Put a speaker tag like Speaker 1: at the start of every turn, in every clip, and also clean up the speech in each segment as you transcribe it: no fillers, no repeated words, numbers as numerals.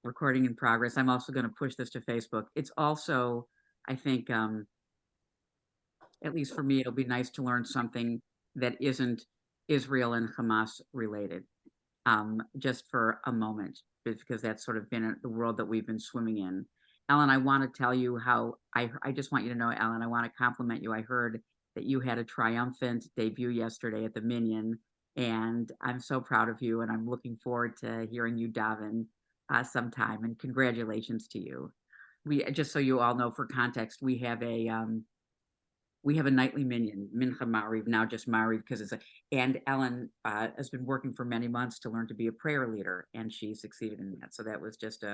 Speaker 1: Recording in progress. I'm also going to push this to Facebook. It's also, I think, at least for me, it'll be nice to learn something that isn't Israel and Hamas related, just for a moment, because that's sort of been the world that we've been swimming in. Ellen, I want to tell you how I just want you to know, Ellen, I want to compliment you. I heard that you had a triumphant debut yesterday at the Minion, and I'm so proud of you, and I'm looking forward to hearing you daven sometime. And congratulations to you. We just so you all know, for context, we have a nightly minion, Mincha Mariv, now just Mariv, because and Ellen has been working for many months to learn to be a prayer leader, and she succeeded in that. So that was just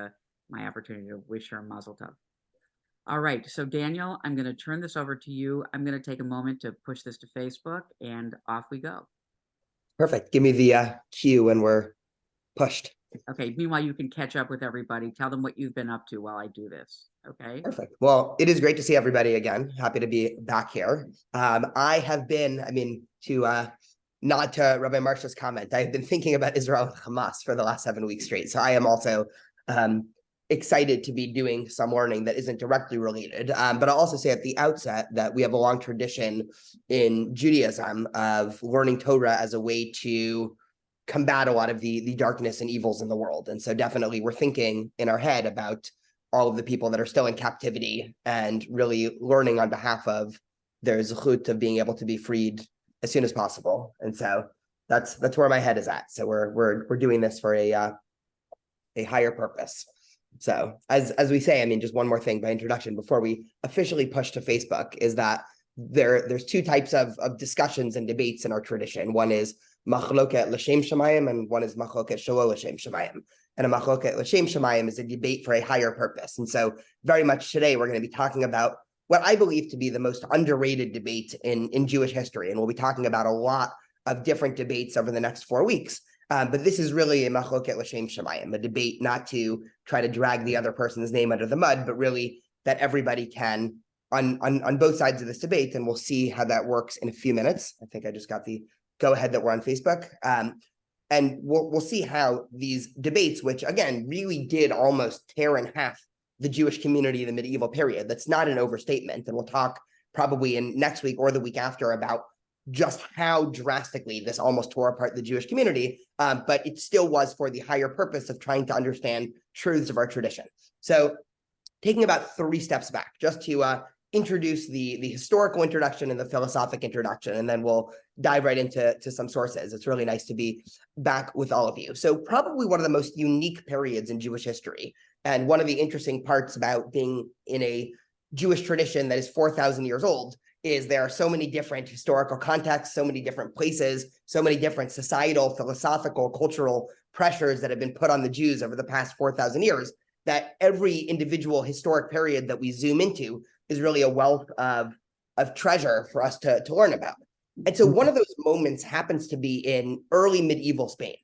Speaker 1: my opportunity to wish her a mazel tov. All right, so Daniel, I'm going to turn this over to you. I'm going to take a moment to push this to Facebook, and off we go.
Speaker 2: Perfect. Give me the cue when we're pushed.
Speaker 1: Okay, meanwhile, you can catch up with everybody. Tell them what you've been up to while I do this. Okay.
Speaker 2: Perfect. Well, it is great to see everybody again. Happy to be back here. I have been, to nod to Rabbi Marsha's comment, I've been thinking about Israel and Hamas for the last 7 weeks straight. So I am also excited to be doing some learning that isn't directly related. But I'll also say at the outset that we have a long tradition in Judaism of learning Torah as a way to combat a lot of the darkness and evils in the world. And so definitely we're thinking in our head about all of the people that are still in captivity and really learning on behalf of their zechut of being able to be freed as soon as possible. And so that's where my head is at. So we're doing this for a higher purpose. So as we say, just one more thing by introduction before we officially push to Facebook is that there's two types of discussions and debates in our tradition. One is machloket l'shem shamayim, and one is machloket shelo l'shem shamayim. And a machloket l'shem shamayim is a debate for a higher purpose. And so very much today, we're going to be talking about what I believe to be the most underrated debate in Jewish history. And we'll be talking about a lot of different debates over the next 4 weeks. But this is really a machloket l'shem shamayim, a debate not to try to drag the other person's name under the mud, but really that everybody can on both sides of this debate. And we'll see how that works in a few minutes. I think I just got the go ahead that we're on Facebook. And we'll see how these debates, which again, really did almost tear in half the Jewish community in the medieval period. That's not an overstatement. And we'll talk probably in next week or the week after about just how drastically this almost tore apart the Jewish community. But it still was for the higher purpose of trying to understand truths of our tradition. So taking about 3 steps back, just to introduce the historical introduction and the philosophic introduction, and then we'll dive right into some sources. It's really nice to be back with all of you. So probably one of the most unique periods in Jewish history, and one of the interesting parts about being in a Jewish tradition that is 4,000 years old, is there are so many different historical contexts, so many different places, so many different societal, philosophical, cultural pressures that have been put on the Jews over the past 4,000 years, that every individual historic period that we zoom into is really a wealth of treasure for us to learn about. And so one of those moments happens to be in early medieval Spain.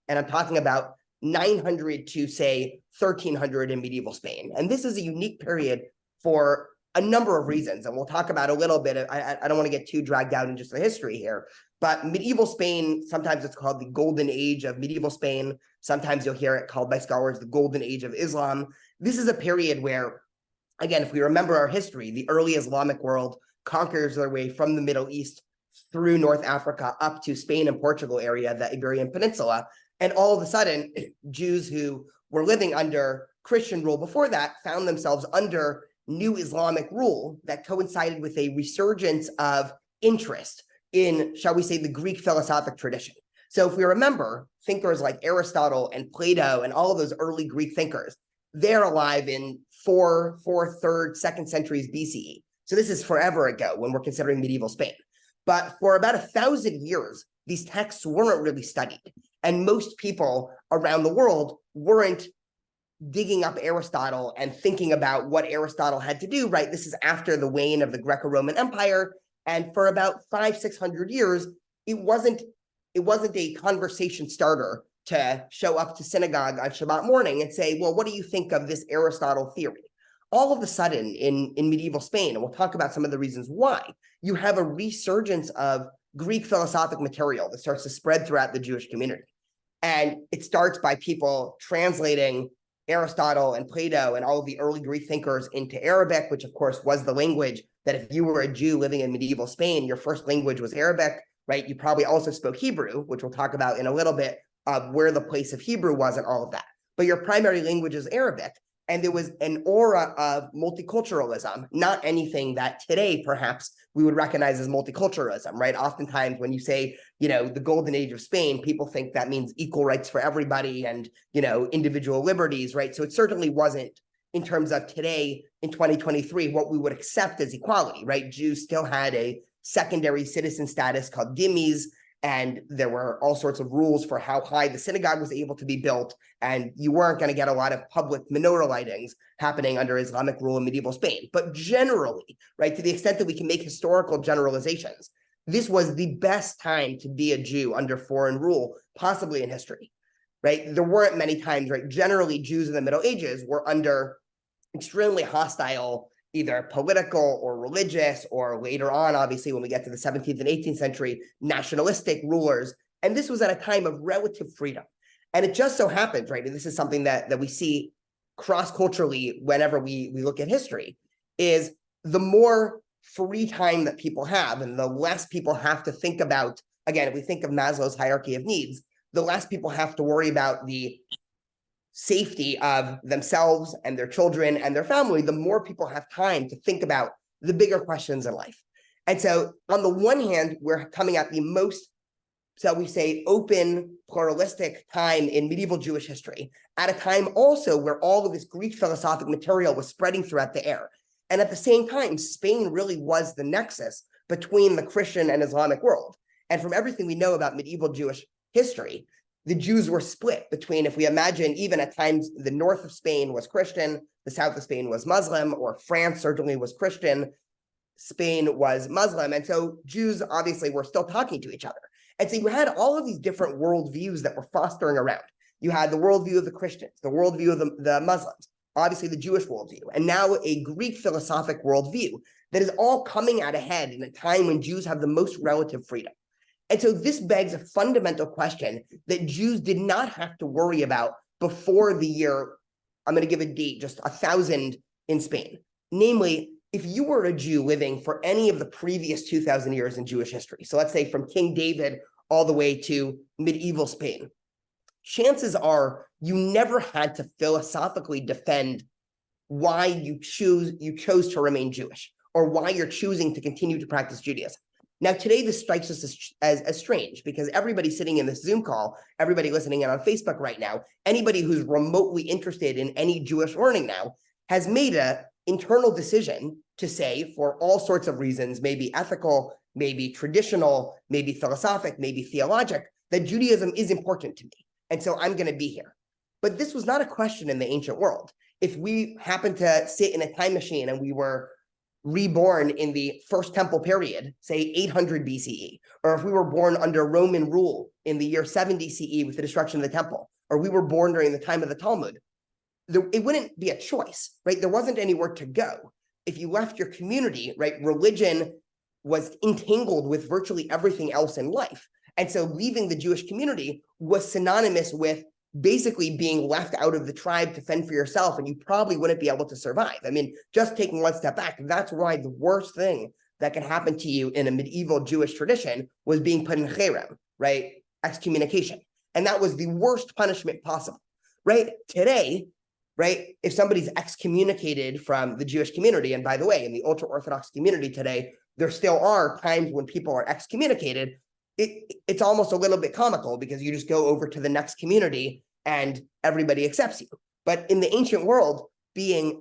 Speaker 2: And I'm talking about 900 to say 1300 in medieval Spain. And this is a unique period for a number of reasons. And we'll talk about a little bit. I don't want to get too dragged out in just the history here, but medieval Spain, sometimes it's called the golden age of medieval Spain. Sometimes you'll hear it called by scholars the golden age of Islam. This is a period where, again, if we remember our history, the early Islamic world conquers their way from the Middle East through North Africa up to Spain and Portugal area, the Iberian Peninsula. And all of a sudden, Jews who were living under Christian rule before that found themselves under new Islamic rule that coincided with a resurgence of interest in, shall we say, the Greek philosophic tradition. So if we remember, thinkers like Aristotle and Plato and all of those early Greek thinkers, they're alive in 4th, 3rd, 2nd centuries BCE. So this is forever ago when we're considering medieval Spain. But for about 1,000 years, these texts weren't really studied. And most people around the world weren't digging up Aristotle and thinking about what Aristotle had to do, right? This is after the wane of the Greco-Roman Empire. And for about 500-600 years, it wasn't a conversation starter to show up to synagogue on Shabbat morning and say, well, what do you think of this Aristotle theory? All of a sudden in medieval Spain, and we'll talk about some of the reasons why, you have a resurgence of Greek philosophic material that starts to spread throughout the Jewish community. And it starts by people translating Aristotle and Plato and all of the early Greek thinkers into Arabic, which of course was the language that if you were a Jew living in medieval Spain, your first language was Arabic, right? You probably also spoke Hebrew, which we'll talk about in a little bit, where the place of Hebrew was and all of that. But your primary language is Arabic. And there was an aura of multiculturalism, not anything that today perhaps we would recognize as multiculturalism, right? Oftentimes when you say, the golden age of Spain, people think that means equal rights for everybody and, individual liberties, right? So it certainly wasn't, in terms of today in 2023, what we would accept as equality, right? Jews still had a secondary citizen status called dhimmis, and there were all sorts of rules for how high the synagogue was able to be built, and you weren't going to get a lot of public menorah lightings happening under Islamic rule in medieval Spain. But generally, right, to the extent that we can make historical generalizations, this was the best time to be a Jew under foreign rule, possibly in history, right? There weren't many times, right? Generally, Jews in the Middle Ages were under extremely hostile either political or religious, or later on, obviously, when we get to the 17th and 18th century, nationalistic rulers. And this was at a time of relative freedom. And it just so happens, right, and this is something that we see cross-culturally whenever we look at history, is the more free time that people have and the less people have to think about, again, if we think of Maslow's hierarchy of needs, the less people have to worry about the safety of themselves and their children and their family, the more people have time to think about the bigger questions in life. And so on the one hand, we're coming at the most, shall we say, open, pluralistic time in medieval Jewish history, at a time also where all of this Greek philosophic material was spreading throughout the air. And at the same time, Spain really was the nexus between the Christian and Islamic world. And from everything we know about medieval Jewish history, the Jews were split between, if we imagine even at times the north of Spain was Christian, the south of Spain was Muslim, or France certainly was Christian, Spain was Muslim. And so Jews obviously were still talking to each other. And so you had all of these different worldviews that were fostering around. You had the worldview of the Christians, the worldview of the Muslims, obviously the Jewish worldview, and now a Greek philosophic worldview that is all coming at a head in a time when Jews have the most relative freedom. And so this begs a fundamental question that Jews did not have to worry about before the year, I'm going to give a date, just 1000 in Spain. Namely, if you were a Jew living for any of the previous 2000 years in Jewish history, so let's say from King David all the way to medieval Spain, chances are you never had to philosophically defend why you chose to remain Jewish or why you're choosing to continue to practice Judaism. Now, today, this strikes us as strange because everybody sitting in this Zoom call, everybody listening in on Facebook right now, anybody who's remotely interested in any Jewish learning now has made an internal decision to say, for all sorts of reasons, maybe ethical, maybe traditional, maybe philosophic, maybe theologic, that Judaism is important to me. And so I'm going to be here. But this was not a question in the ancient world. If we happened to sit in a time machine and we were reborn in the First Temple period, say 800 BCE, or if we were born under Roman rule in the year 70 CE with the destruction of the temple, or we were born during the time of the Talmud, it wouldn't be a choice, right? There wasn't anywhere to go. If you left your community, right, religion was entangled with virtually everything else in life. And so leaving the Jewish community was synonymous with basically being left out of the tribe to fend for yourself, and you probably wouldn't be able to survive. I mean, just taking one step back, that's why the worst thing that can happen to you in a medieval Jewish tradition was being put in cherem, right? Excommunication. And that was the worst punishment possible, right? Today, right, if somebody's excommunicated from the Jewish community, and by the way, in the ultra-Orthodox community today, there still are times when people are excommunicated, it's almost a little bit comical because you just go over to the next community and everybody accepts you. But in the ancient world, being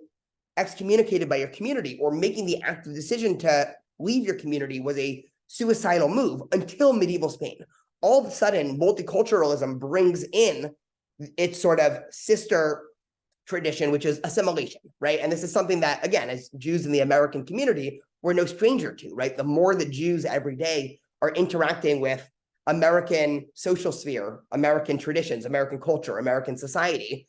Speaker 2: excommunicated by your community or making the active decision to leave your community was a suicidal move until medieval Spain. All of a sudden, multiculturalism brings in its sort of sister tradition, which is assimilation, right? And this is something that, again, as Jews in the American community, we're no stranger to, right? The more that Jews every day are interacting with American social sphere, American traditions, American culture, American society,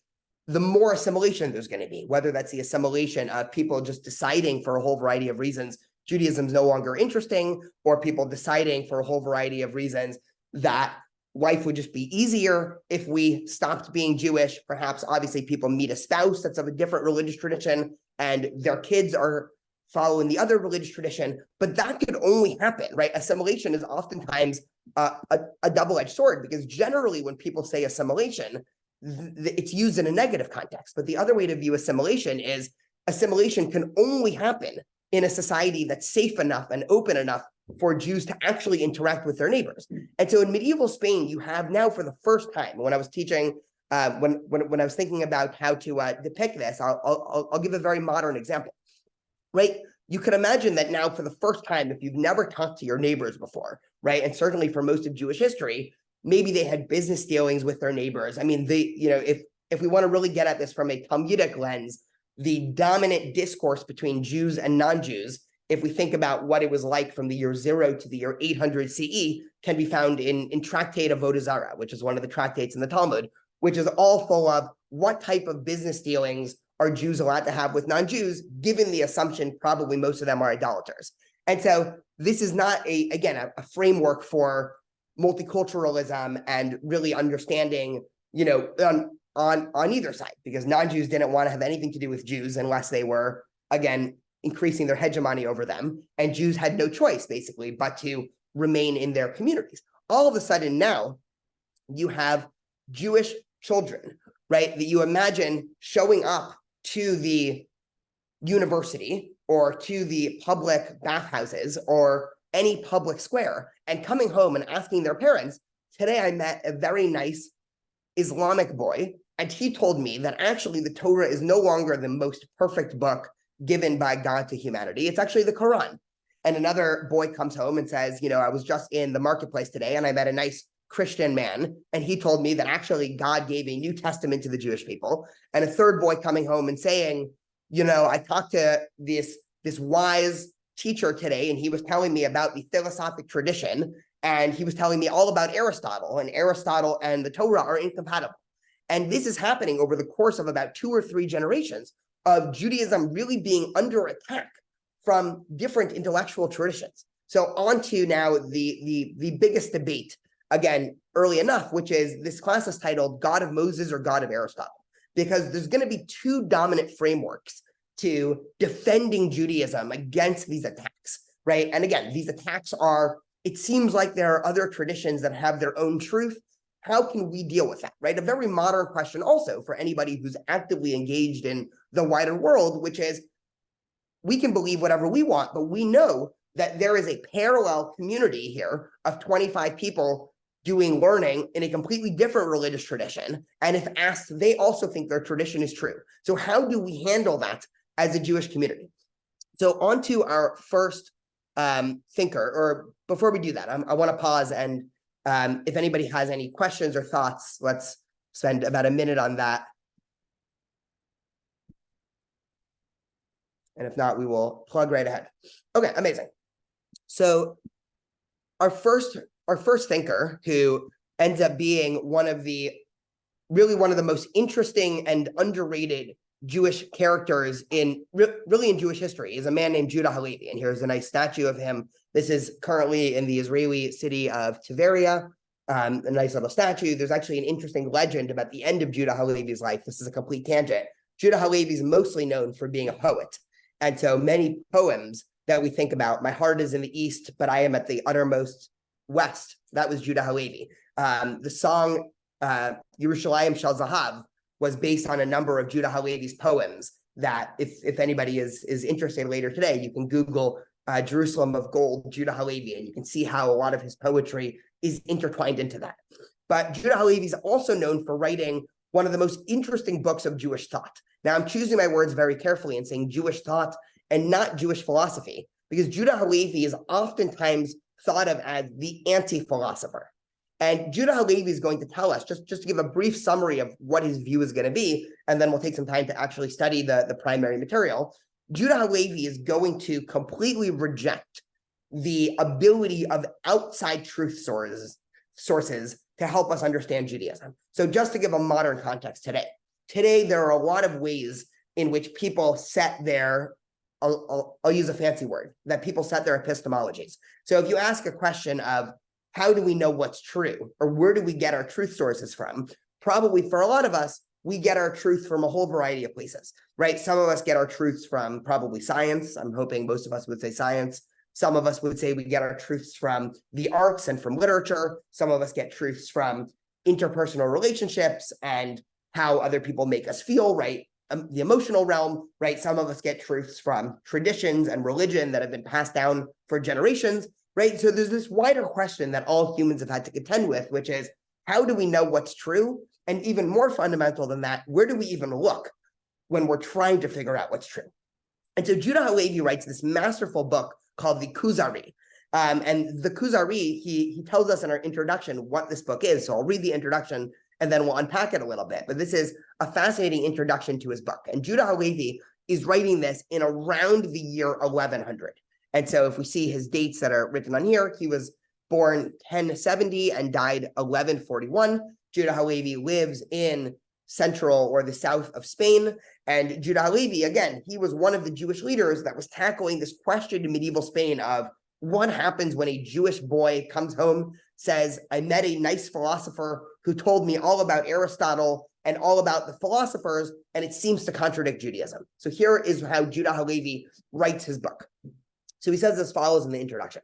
Speaker 2: the more assimilation there's going to be, whether that's the assimilation of people just deciding for a whole variety of reasons Judaism is no longer interesting, or people deciding for a whole variety of reasons that life would just be easier if we stopped being Jewish. Perhaps, obviously, people meet a spouse that's of a different religious tradition and their kids are following the other religious tradition, but that could only happen, right? Assimilation is oftentimes a double-edged sword, because generally when people say assimilation, it's used in a negative context. But the other way to view assimilation is assimilation can only happen in a society that's safe enough and open enough for Jews to actually interact with their neighbors. And so in medieval Spain, you have now, for the first time, when I was teaching, when I was thinking about how to depict this, I'll give a very modern example, right? You could imagine that now, for the first time, if you've never talked to your neighbors before, right? And certainly for most of Jewish history, maybe they had business dealings with their neighbors. I mean, if we want to really get at this from a Talmudic lens, the dominant discourse between Jews and non-Jews, if we think about what it was like from the year 0 to the year 800 CE, can be found in Tractate Avodah Zarah, which is one of the tractates in the Talmud, which is all full of what type of business dealings are Jews allowed to have with non-Jews, given the assumption probably most of them are idolaters. And so this is not, again, a framework for multiculturalism and really understanding, on either side, because non-Jews didn't want to have anything to do with Jews unless they were, again, increasing their hegemony over them. And Jews had no choice, basically, but to remain in their communities. All of a sudden now, you have Jewish children, right, that you imagine showing up to the university or to the public bathhouses or any public square and coming home and asking their parents, today I met a very nice Islamic boy, and he told me that actually the Torah is no longer the most perfect book given by God to humanity. It's actually the Quran. And another boy comes home and says, I was just in the marketplace today and I met a nice Christian man, and he told me that actually God gave a New Testament to the Jewish people. And a third boy coming home and saying, I talked to this wise teacher today, and he was telling me about the philosophic tradition, and he was telling me all about Aristotle, and Aristotle and the Torah are incompatible. And this is happening over the course of about 2 or 3 generations of Judaism really being under attack from different intellectual traditions. So on to now the biggest debate, again, early enough, which is this class is titled God of Moses or God of Aristotle, because there's going to be 2 dominant frameworks to defending Judaism against these attacks, right? And again, these attacks are, it seems like there are other traditions that have their own truth. How can we deal with that, right? A very modern question also for anybody who's actively engaged in the wider world, which is, we can believe whatever we want, but we know that there is a parallel community here of 25 people doing learning in a completely different religious tradition. And if asked, they also think their tradition is true. So how do we handle that as a Jewish community? So on to our first thinker, or before we do that, I want to pause, and if anybody has any questions or thoughts, let's spend about a minute on that. And if not, we will plug right ahead. Okay, amazing. So our first thinker, who ends up being one of the most interesting and underrated Jewish characters in Jewish history, is a man named Judah Halevi. And here's a nice statue of him. This is currently in the Israeli city of Tiberia, a nice little statue. There's actually an interesting legend about the end of Judah Halevi's life. This is a complete tangent. Judah Halevi is mostly known for being a poet. And so many poems that we think about, my heart is in the east, but I am at the uttermost west. That was Judah Halevi. The song Yerushalayim Shel Zahav was based on a number of Judah Halevi's poems that if anybody is interested later today, you can Google Jerusalem of Gold, Judah Halevi, and you can see how a lot of his poetry is intertwined into that. But Judah Halevi is also known for writing one of the most interesting books of Jewish thought. Now, I'm choosing my words very carefully and saying Jewish thought and not Jewish philosophy, because Judah Halevi is oftentimes thought of as the anti-philosopher. And Judah Halevi is going to tell us, just to give a brief summary of what his view is going to be, and then we'll take some time to actually study the primary material. Judah Halevi is going to completely reject the ability of outside truth sources to help us understand Judaism. So just to give a modern context today there are a lot of ways in which people set their, I'll use a fancy word, that people set their epistemologies. So if you ask a question of how do we know what's true? Or where do we get our truth sources from? Probably for a lot of us, we get our truth from a whole variety of places, right? Some of us get our truths from probably science. I'm hoping most of us would say science. Some of us would say we get our truths from the arts and from literature. Some of us get truths from interpersonal relationships and how other people make us feel, right? The emotional realm, right? Some of us get truths from traditions and religion that have been passed down for generations, right? So there's this wider question that all humans have had to contend with, which is, how do we know what's true? And even more fundamental than that, where do we even look when we're trying to figure out what's true? And so Judah Halevi writes this masterful book called the Kuzari. And the Kuzari, he tells us in our introduction what this book is. So I'll read the introduction and then we'll unpack it a little bit. But this is a fascinating introduction to his book. And Judah Halevi is writing this in around the year 1100. And so if we see his dates that are written on here, he was born 1070 and died 1141. Judah Halevi lives in central or the south of Spain. And Judah Halevi, again, he was one of the Jewish leaders that was tackling this question in medieval Spain of what happens when a Jewish boy comes home, says, I met a nice philosopher who told me all about Aristotle and all about the philosophers, and it seems to contradict Judaism. So here is how Judah Halevi writes his book. So he says as follows in the introduction.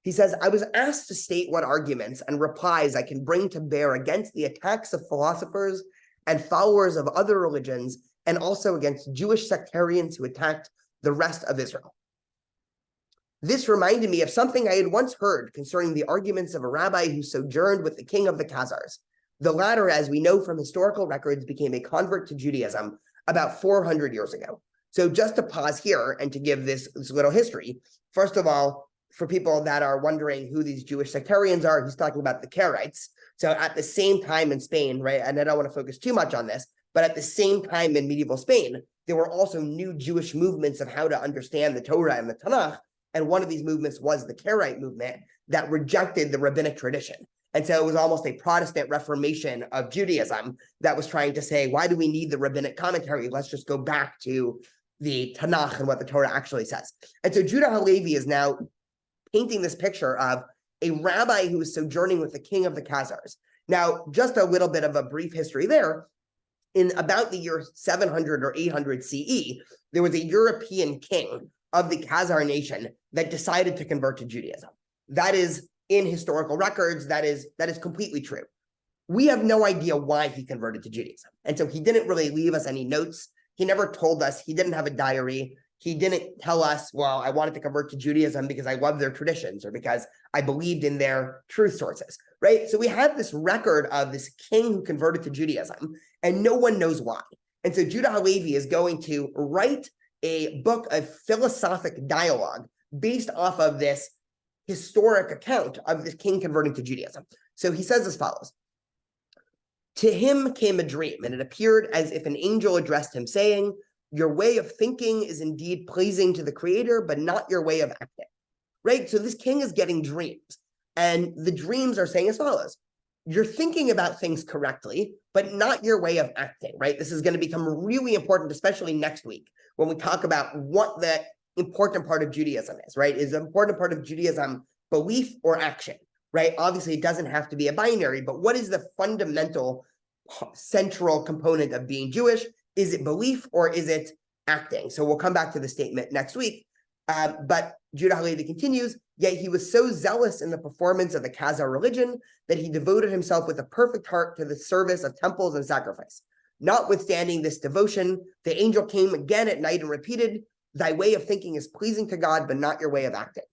Speaker 2: He says, I was asked to state what arguments and replies I can bring to bear against the attacks of philosophers and followers of other religions, and also against Jewish sectarians who attacked the rest of Israel. This reminded me of something I had once heard concerning the arguments of a rabbi who sojourned with the king of the Khazars. The latter, as we know from historical records, became a convert to Judaism about 400 years ago. So just to pause here and to give this little history, first of all, for people that are wondering who these Jewish sectarians are, he's talking about the Karaites. So at the same time in Spain, right, and I don't want to focus too much on this, but at the same time in medieval Spain, there were also new Jewish movements of how to understand the Torah and the Tanakh. And one of these movements was the Karaite movement that rejected the rabbinic tradition. And so it was almost a Protestant reformation of Judaism that was trying to say, why do we need the rabbinic commentary? Let's just go back to the Tanakh and what the Torah actually says. And so Judah Halevi is now painting this picture of a rabbi who is sojourning with the king of the Khazars. Now, just a little bit of a brief history there. In about the year 700 or 800 CE, there was a European king of the Khazar nation that decided to convert to Judaism. That is in historical records, that is completely true. We have no idea why he converted to Judaism. And so he didn't really leave us any notes. He never told us, he didn't have a diary. He didn't tell us, well, I wanted to convert to Judaism because I love their traditions or because I believed in their truth sources, right? So we have this record of this king who converted to Judaism and no one knows why. And so Judah Halevi is going to write a book of philosophic dialogue based off of this historic account of this king converting to Judaism. So he says as follows. To him came a dream, and it appeared as if an angel addressed him, saying, your way of thinking is indeed pleasing to the Creator, but not your way of acting. Right? So this king is getting dreams, and the dreams are saying as follows. You're thinking about things correctly, but not your way of acting, right? This is going to become really important, especially next week, when we talk about what the important part of Judaism is, right? Is the important part of Judaism belief or action, right? Obviously, it doesn't have to be a binary, but what is the fundamental central component of being Jewish? Is it belief or is it acting? So we'll come back to the statement next week. But Judah Halevi continues, yet he was so zealous in the performance of the Khazar religion that he devoted himself with a perfect heart to the service of temples and sacrifice. Notwithstanding this devotion, the angel came again at night and repeated, thy way of thinking is pleasing to God, but not your way of acting.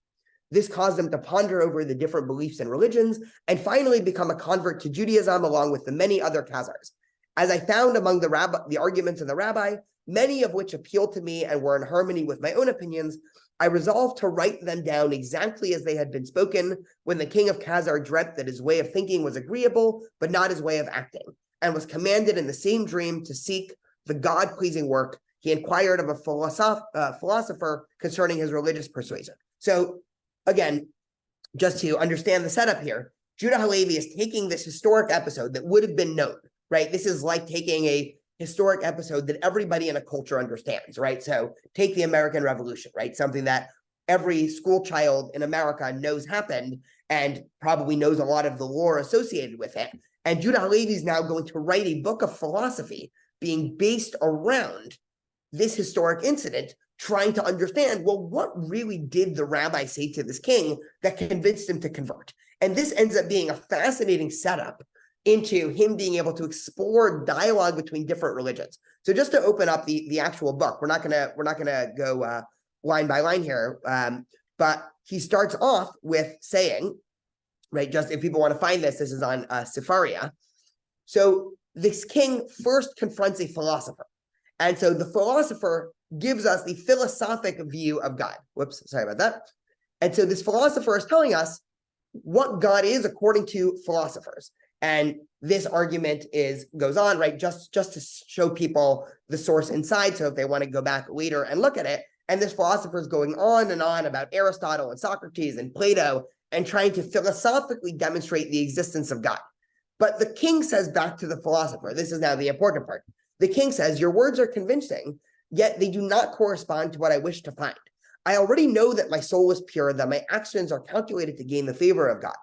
Speaker 2: This caused him to ponder over the different beliefs and religions and finally become a convert to Judaism along with the many other Khazars. As I found among the arguments of the rabbi, many of which appealed to me and were in harmony with my own opinions, I resolved to write them down exactly as they had been spoken when the king of Khazar dreamt that his way of thinking was agreeable, but not his way of acting, and was commanded in the same dream to seek the God-pleasing work. He inquired of a philosopher concerning his religious persuasion. So again, just to understand the setup here, Judah Halevi is taking this historic episode that would have been known, right? This is like taking a historic episode that everybody in a culture understands, right? So take the American Revolution, right? Something that every school child in America knows happened. and probably knows a lot of the lore associated with it. And Judah Halevi is now going to write a book of philosophy being based around this historic incident, trying to understand, well, what really did the rabbi say to this king that convinced him to convert? And this ends up being a fascinating setup into him being able to explore dialogue between different religions. So just to open up the actual book, we're not gonna go line by line here, but he starts off with saying, right, just if people want to find this is on Sefaria. So this king first confronts a philosopher. And so the philosopher gives us the philosophic view of God. Whoops, sorry about that. And so this philosopher is telling us what God is according to philosophers. And this argument goes on, right, just to show people the source inside. So if they want to go back later and look at it, and this philosopher is going on and on about Aristotle and Socrates and Plato and trying to philosophically demonstrate the existence of God. But the king says back to the philosopher, this is now the important part. The king says, your words are convincing, yet they do not correspond to what I wish to find. I already know that my soul is pure, that my actions are calculated to gain the favor of God.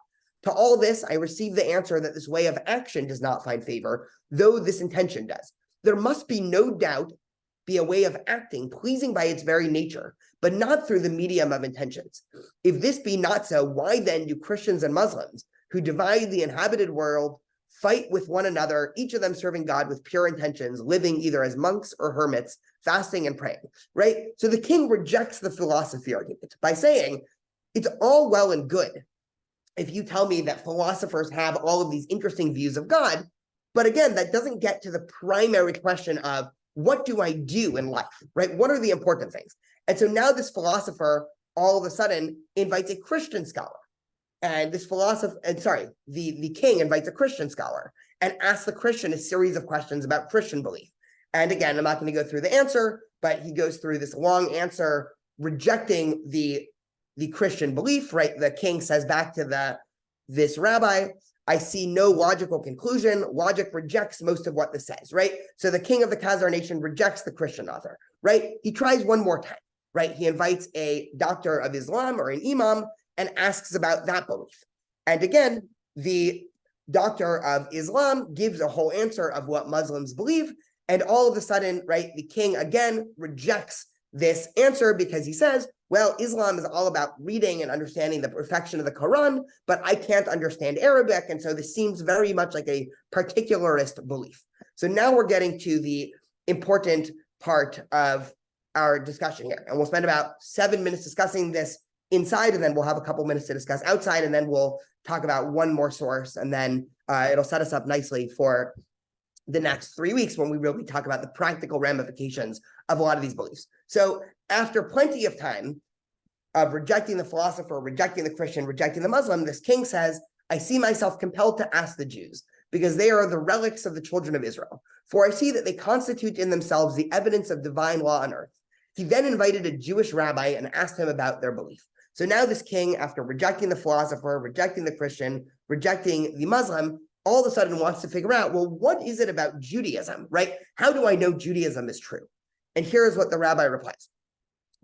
Speaker 2: To all this, I receive the answer that this way of action does not find favor, though this intention does. There must be no doubt be a way of acting pleasing by its very nature, but not through the medium of intentions. If this be not so, why then do Christians and Muslims, who divide the inhabited world, fight with one another, each of them serving God with pure intentions, living either as monks or hermits, fasting and praying, right? So the king rejects the philosophy argument by saying, it's all well and good if you tell me that philosophers have all of these interesting views of God, but again, that doesn't get to the primary question of, what do I do in life, right? What are the important things? And so now this philosopher all of a sudden invites a Christian scholar. And this philosopher, the king invites a Christian scholar and asks the Christian a series of questions about Christian belief. And again, I'm not going to go through the answer, but he goes through this long answer rejecting the Christian belief, right? The king says back to this rabbi, I see no logical conclusion. Logic rejects most of what this says, right? So the king of the Khazar nation rejects the Christian author, right? He tries one more time, right? He invites a doctor of Islam or an imam and asks about that belief. And again, the doctor of Islam gives a whole answer of what Muslims believe. And all of a sudden, right, the king again rejects this answer because he says, well, Islam is all about reading and understanding the perfection of the Quran, but I can't understand Arabic. And so this seems very much like a particularist belief. So now we're getting to the important part of our discussion here. And we'll spend about 7 minutes discussing this inside, and then we'll have a couple minutes to discuss outside, and then we'll talk about one more source, and then it'll set us up nicely for the next 3 weeks when we really talk about the practical ramifications of a lot of these beliefs. So after plenty of time of rejecting the philosopher, rejecting the Christian, rejecting the Muslim, this king says, I see myself compelled to ask the Jews, because they are the relics of the children of Israel. For I see that they constitute in themselves the evidence of divine law on earth. He then invited a Jewish rabbi and asked him about their belief. So now this king, after rejecting the philosopher, rejecting the Christian, rejecting the Muslim, all of a sudden wants to figure out, well, what is it about Judaism, right? How do I know Judaism is true? And here's what the rabbi replies.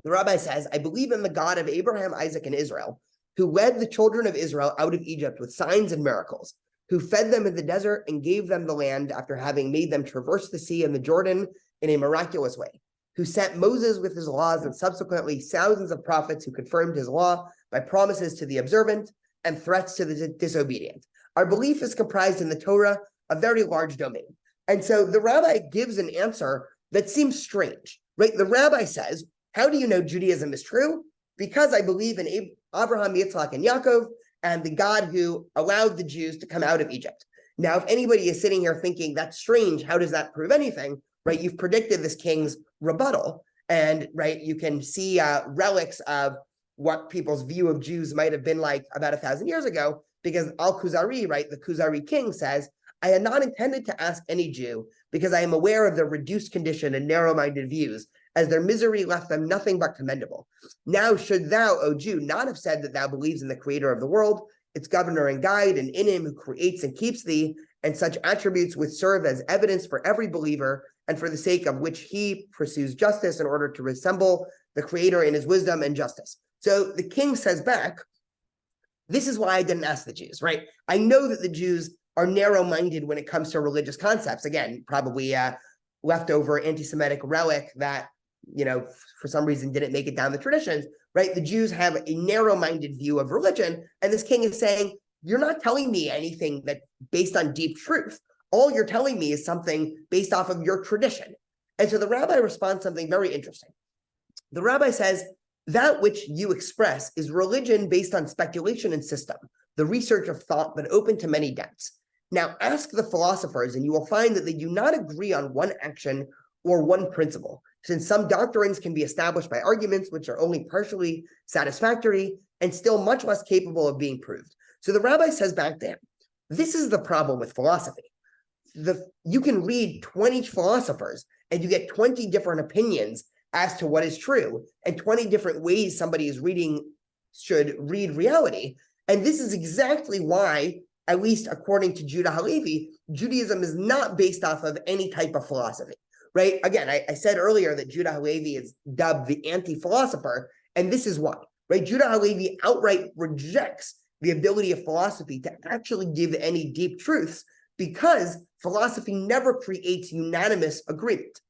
Speaker 2: The rabbi says, I believe in the God of Abraham, Isaac, and Israel, who led the children of Israel out of Egypt with signs and miracles, who fed them in the desert and gave them the land after having made them traverse the sea and the Jordan in a miraculous way, who sent Moses with his laws and subsequently thousands of prophets who confirmed his law by promises to the observant and threats to the disobedient. Our belief is comprised in the Torah, a very large domain. And so the rabbi gives an answer that seems strange, right? The rabbi says, how do you know Judaism is true? Because I believe in Abraham, Yitzhak, and Yaakov, and the God who allowed the Jews to come out of Egypt. Now, if anybody is sitting here thinking that's strange, how does that prove anything, right? You've predicted this king's rebuttal, and right, you can see relics of what people's view of Jews might have been like about 1,000 years ago, because Al-Khuzari, right, the Khuzari king says, I had not intended to ask any Jew because I am aware of their reduced condition and narrow-minded views, as their misery left them nothing but commendable. Now should thou, O Jew, not have said that thou believes in the creator of the world, its governor and guide, and in him who creates and keeps thee, and such attributes which serve as evidence for every believer, and for the sake of which he pursues justice in order to resemble the creator in his wisdom and justice. So the king says back, This is why I didn't ask the Jews, right? I know that the Jews are narrow-minded when it comes to religious concepts. Again, probably leftover anti-Semitic relic that, for some reason didn't make it down the traditions, right? The Jews have a narrow-minded view of religion, and this king is saying, you're not telling me anything that based on deep truth. All you're telling me is something based off of your tradition. And so the rabbi responds something very interesting. The rabbi says, that which you express is religion based on speculation and system, the research of thought, but open to many doubts. Now ask the philosophers, and you will find that they do not agree on one action or one principle, since some doctrines can be established by arguments which are only partially satisfactory and still much less capable of being proved. So the rabbi says back to him, this is the problem with philosophy. You can read 20 philosophers and you get 20 different opinions as to what is true and 20 different ways somebody should read reality. And this is exactly why, at least according to Judah Halevi, Judaism is not based off of any type of philosophy, right? Again, I said earlier that Judah Halevi is dubbed the anti-philosopher, and this is why, right? Judah Halevi outright rejects the ability of philosophy to actually give any deep truths, because philosophy never creates unanimous agreement.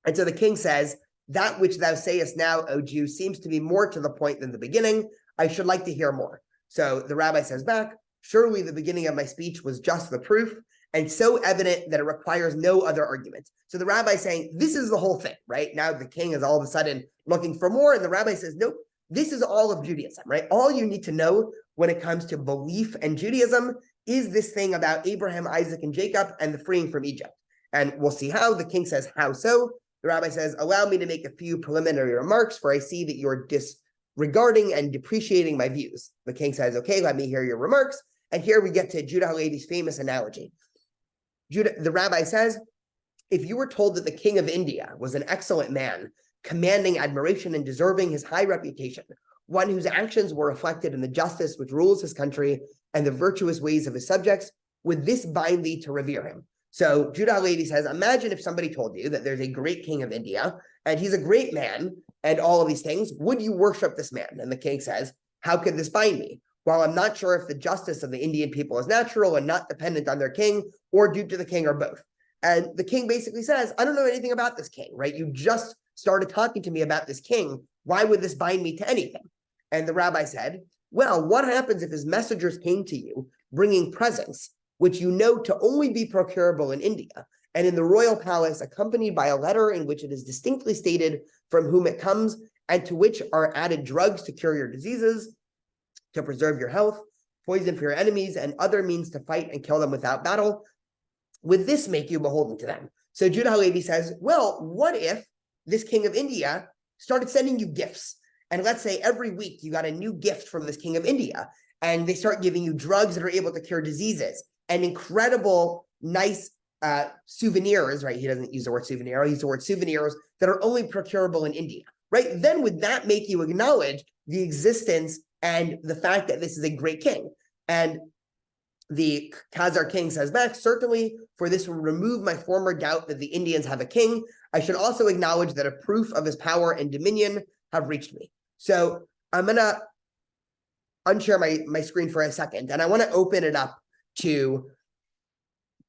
Speaker 2: And so the king says, that which thou sayest now, O Jew, seems to be more to the point than the beginning. I should like to hear more. So the rabbi says back, surely the beginning of my speech was just the proof, and so evident that it requires no other argument. So the rabbi is saying, this is the whole thing, right? Now the king is all of a sudden looking for more, and the rabbi says, nope, this is all of Judaism, right? All you need to know when it comes to belief and Judaism is this thing about Abraham, Isaac, and Jacob and the freeing from Egypt. And we'll see how. The king says, how so? The rabbi says, allow me to make a few preliminary remarks, for I see that you're disregarding and depreciating my views. The king says, okay, let me hear your remarks. And here we get to Judah Halevi's famous analogy. The rabbi says, if you were told that the king of India was an excellent man, commanding admiration and deserving his high reputation, one whose actions were reflected in the justice which rules his country and the virtuous ways of his subjects, would this bind thee to revere him? So Judah Halevi says, imagine if somebody told you that there's a great king of India and he's a great man and all of these things, would you worship this man? And the king says, how could this bind me? While I'm not sure if the justice of the Indian people is natural and not dependent on their king or due to the king or both. And the king basically says, I don't know anything about this king, right? You just started talking to me about this king. Why would this bind me to anything? And the rabbi said, well, what happens if his messengers came to you bringing presents, which you know to only be procurable in India, and in the royal palace, accompanied by a letter in which it is distinctly stated from whom it comes, and to which are added drugs to cure your diseases, to preserve your health, poison for your enemies, and other means to fight and kill them without battle? Would this make you beholden to them? So Judah Halevi says, well, what if this king of India started sending you gifts? And let's say every week you got a new gift from this king of India, and they start giving you drugs that are able to cure diseases and incredible, nice souvenirs, right? He doesn't use the word souvenir, he uses the word souvenirs that are only procurable in India, right? Then would that make you acknowledge the existence and the fact that this is a great king? And the Khazar king says back, certainly, for this will remove my former doubt that the Indians have a king. I should also acknowledge that a proof of his power and dominion have reached me. So I'm going to unshare my screen for a second, and I want to open it up to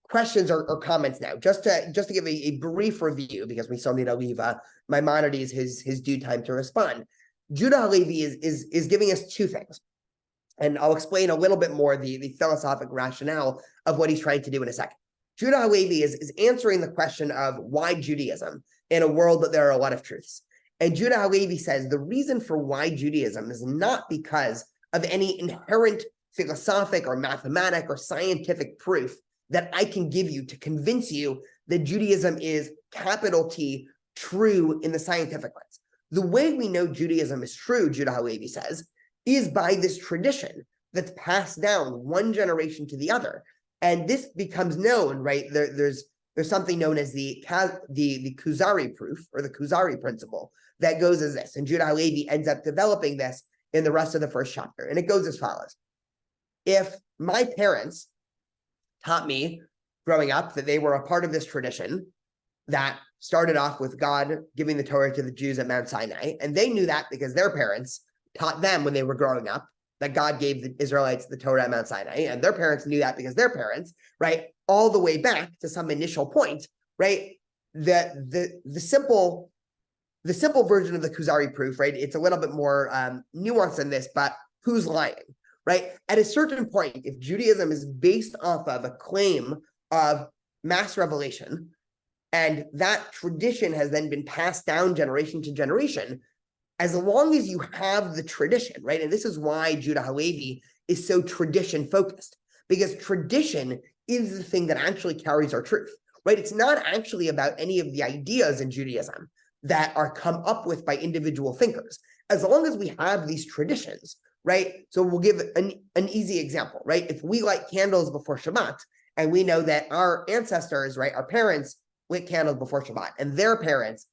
Speaker 2: questions or comments now, just to give a brief review, because we still need to leave Maimonides his due time to respond. Judah Halevi is giving us two things, and I'll explain a little bit more the philosophic rationale of what he's trying to do in a second. Judah Halevi is answering the question of why Judaism in a world that there are a lot of truths. And Judah Halevi says the reason for why Judaism is not because of any inherent philosophic or mathematic or scientific proof that I can give you to convince you that Judaism is capital T true in the scientific lens. The way we know Judaism is true, Judah Halevi says, is by this tradition that's passed down one generation to the other. And this becomes known, right? There's something known as the Kuzari proof, or the Kuzari principle, that goes as this. And Judah Halevi ends up developing this in the rest of the first chapter. And it goes as follows. If my parents taught me growing up that they were a part of this tradition that started off with God giving the Torah to the Jews at Mount Sinai, and they knew that because their parents taught them when they were growing up that God gave the Israelites the Torah at Mount Sinai, and their parents knew that because their parents, right, all the way back to some initial point, right? The simple version of the Kuzari proof, right? It's a little bit more nuanced than this, but who's lying, right? At a certain point, if Judaism is based off of a claim of mass revelation, and that tradition has then been passed down generation to generation, as long as you have the tradition, right? And this is why Judah Halevi is so tradition focused, because tradition is the thing that actually carries our truth, right? It's not actually about any of the ideas in Judaism that are come up with by individual thinkers. As long as we have these traditions, right? So we'll give an easy example, right? If we light candles before Shabbat, and we know that our ancestors, right, our parents lit candles before Shabbat, and their parents,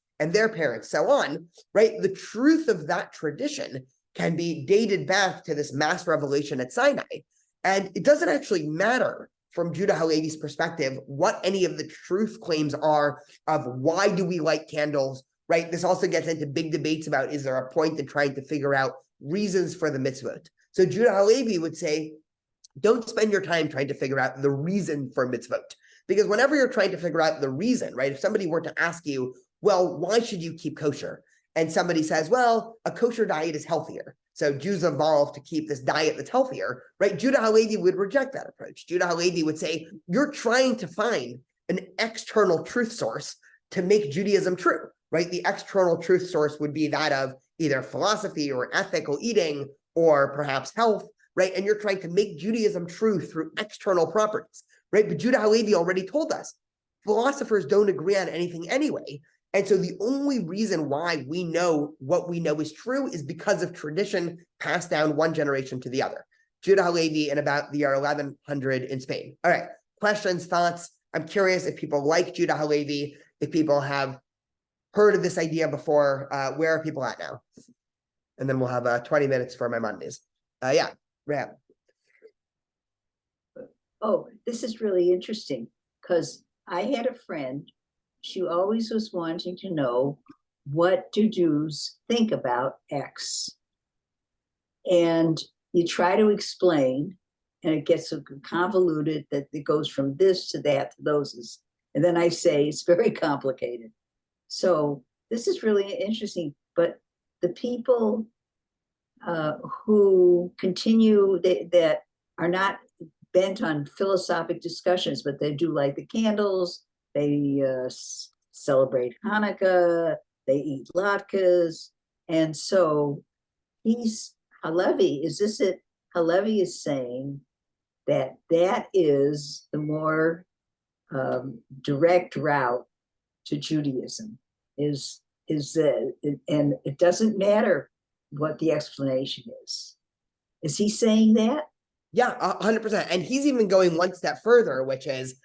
Speaker 2: so on, right? The truth of that tradition can be dated back to this mass revelation at Sinai. And it doesn't actually matter from Judah Halevi's perspective what any of the truth claims are of why do we light candles, right? This also gets into big debates about, is there a point in trying to figure out reasons for the mitzvot? So Judah Halevi would say, don't spend your time trying to figure out the reason for mitzvot. Because whenever you're trying to figure out the reason, right? If somebody were to ask you, well, why should you keep kosher? And somebody says, well, a kosher diet is healthier. So Jews evolved to keep this diet that's healthier, right? Judah Halevi would reject that approach. Judah Halevi would say, you're trying to find an external truth source to make Judaism true, right? The external truth source would be that of either philosophy or ethical eating or perhaps health, right? And you're trying to make Judaism true through external properties, right? But Judah Halevi already told us, philosophers don't agree on anything anyway. And so the only reason why we know what we know is true is because of tradition passed down one generation to the other. Judah Halevi in about the year 1100 in Spain. All right, questions, thoughts? I'm curious if people like Judah Halevi, if people have heard of this idea before. Where are people at now? And then we'll have 20 minutes for Maimonides. Yeah, Rab.
Speaker 3: Oh, this is really interesting because I had a friend. She always was wanting to know, what do Jews think about X? And you try to explain, and it gets so convoluted that it goes from this to that to those. And then I say it's very complicated. So this is really interesting. But the people who continue that are not bent on philosophic discussions, but they do light the candles. They celebrate Hanukkah, they eat latkes. And so Halevi, is this it? Halevi is saying that is the more direct route to Judaism, is that, and it doesn't matter what the explanation is. Is he saying that?
Speaker 2: Yeah, 100%. And he's even going one step further, which is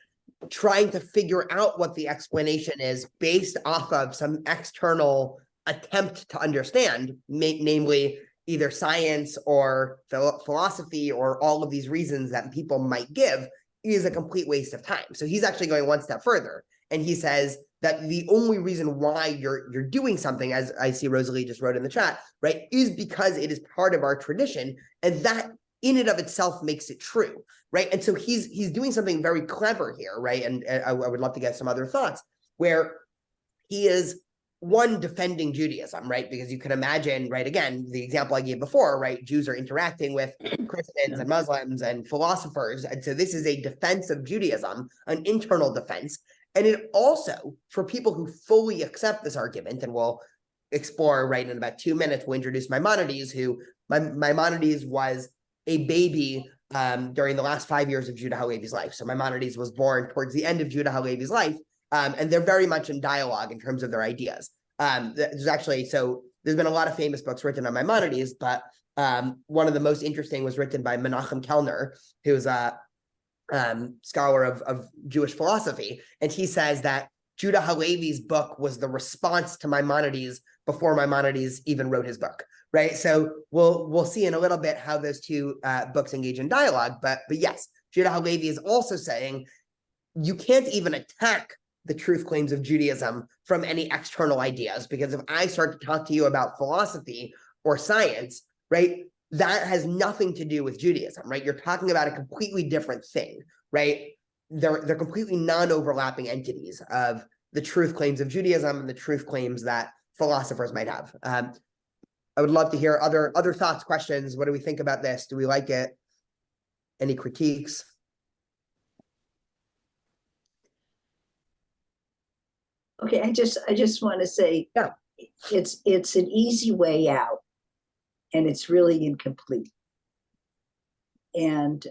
Speaker 2: trying to figure out what the explanation is based off of some external attempt to understand, namely either science or philosophy or all of these reasons that people might give, is a complete waste of time. So he's actually going one step further. And he says that the only reason why you're doing something, as I see Rosalie just wrote in the chat, right, is because it is part of our tradition. And that in and of itself makes it true, right? And so he's doing something very clever here, right? And I would love to get some other thoughts, where he is, one, defending Judaism, right? Because you can imagine, right, again, the example I gave before, right? Jews are interacting with Christians and Muslims and philosophers. And so this is a defense of Judaism, an internal defense. And it also, for people who fully accept this argument, and we'll explore, right, in about 2 minutes, we'll introduce Maimonides, who Maimonides was a baby during the last 5 years of Judah Halevi's life. So Maimonides was born towards the end of Judah Halevi's life, and they're very much in dialogue in terms of their ideas. There's been a lot of famous books written on Maimonides, but one of the most interesting was written by Menachem Kellner, who's a scholar of Jewish philosophy, and he says that Judah Halevi's book was the response to Maimonides before Maimonides even wrote his book, right? So we'll see in a little bit how those two books engage in dialogue, but yes, Judah Halevi is also saying you can't even attack the truth claims of Judaism from any external ideas, because if I start to talk to you about philosophy or science, right, that has nothing to do with Judaism, right? You're talking about a completely different thing, right? They're completely non-overlapping entities of the truth claims of Judaism and the truth claims that philosophers might have. I would love to hear other thoughts, questions. What do we think about this? Do we like it? Any critiques?
Speaker 3: Okay, I just want to say,
Speaker 2: Yeah.
Speaker 3: It's an easy way out, and it's really incomplete. And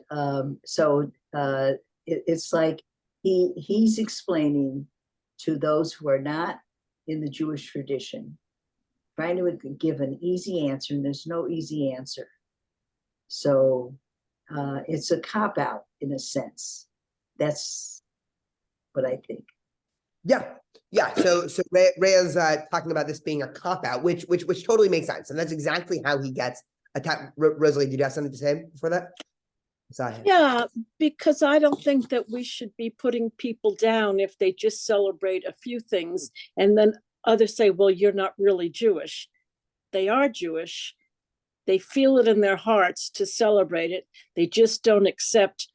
Speaker 3: it's like he's explaining to those who are not in the Jewish tradition, trying to give an easy answer, and there's no easy answer. So it's a cop-out in a sense. That's what I think.
Speaker 2: Yeah. So Rhea's talking about this being a cop-out, which totally makes sense. And that's exactly how he gets attacked. Rosalie, did you have something to say before that?
Speaker 4: Yeah, because I don't think that we should be putting people down if they just celebrate a few things and then others say, well, you're not really Jewish. They are Jewish. They feel it in their hearts to celebrate it. They just don't accept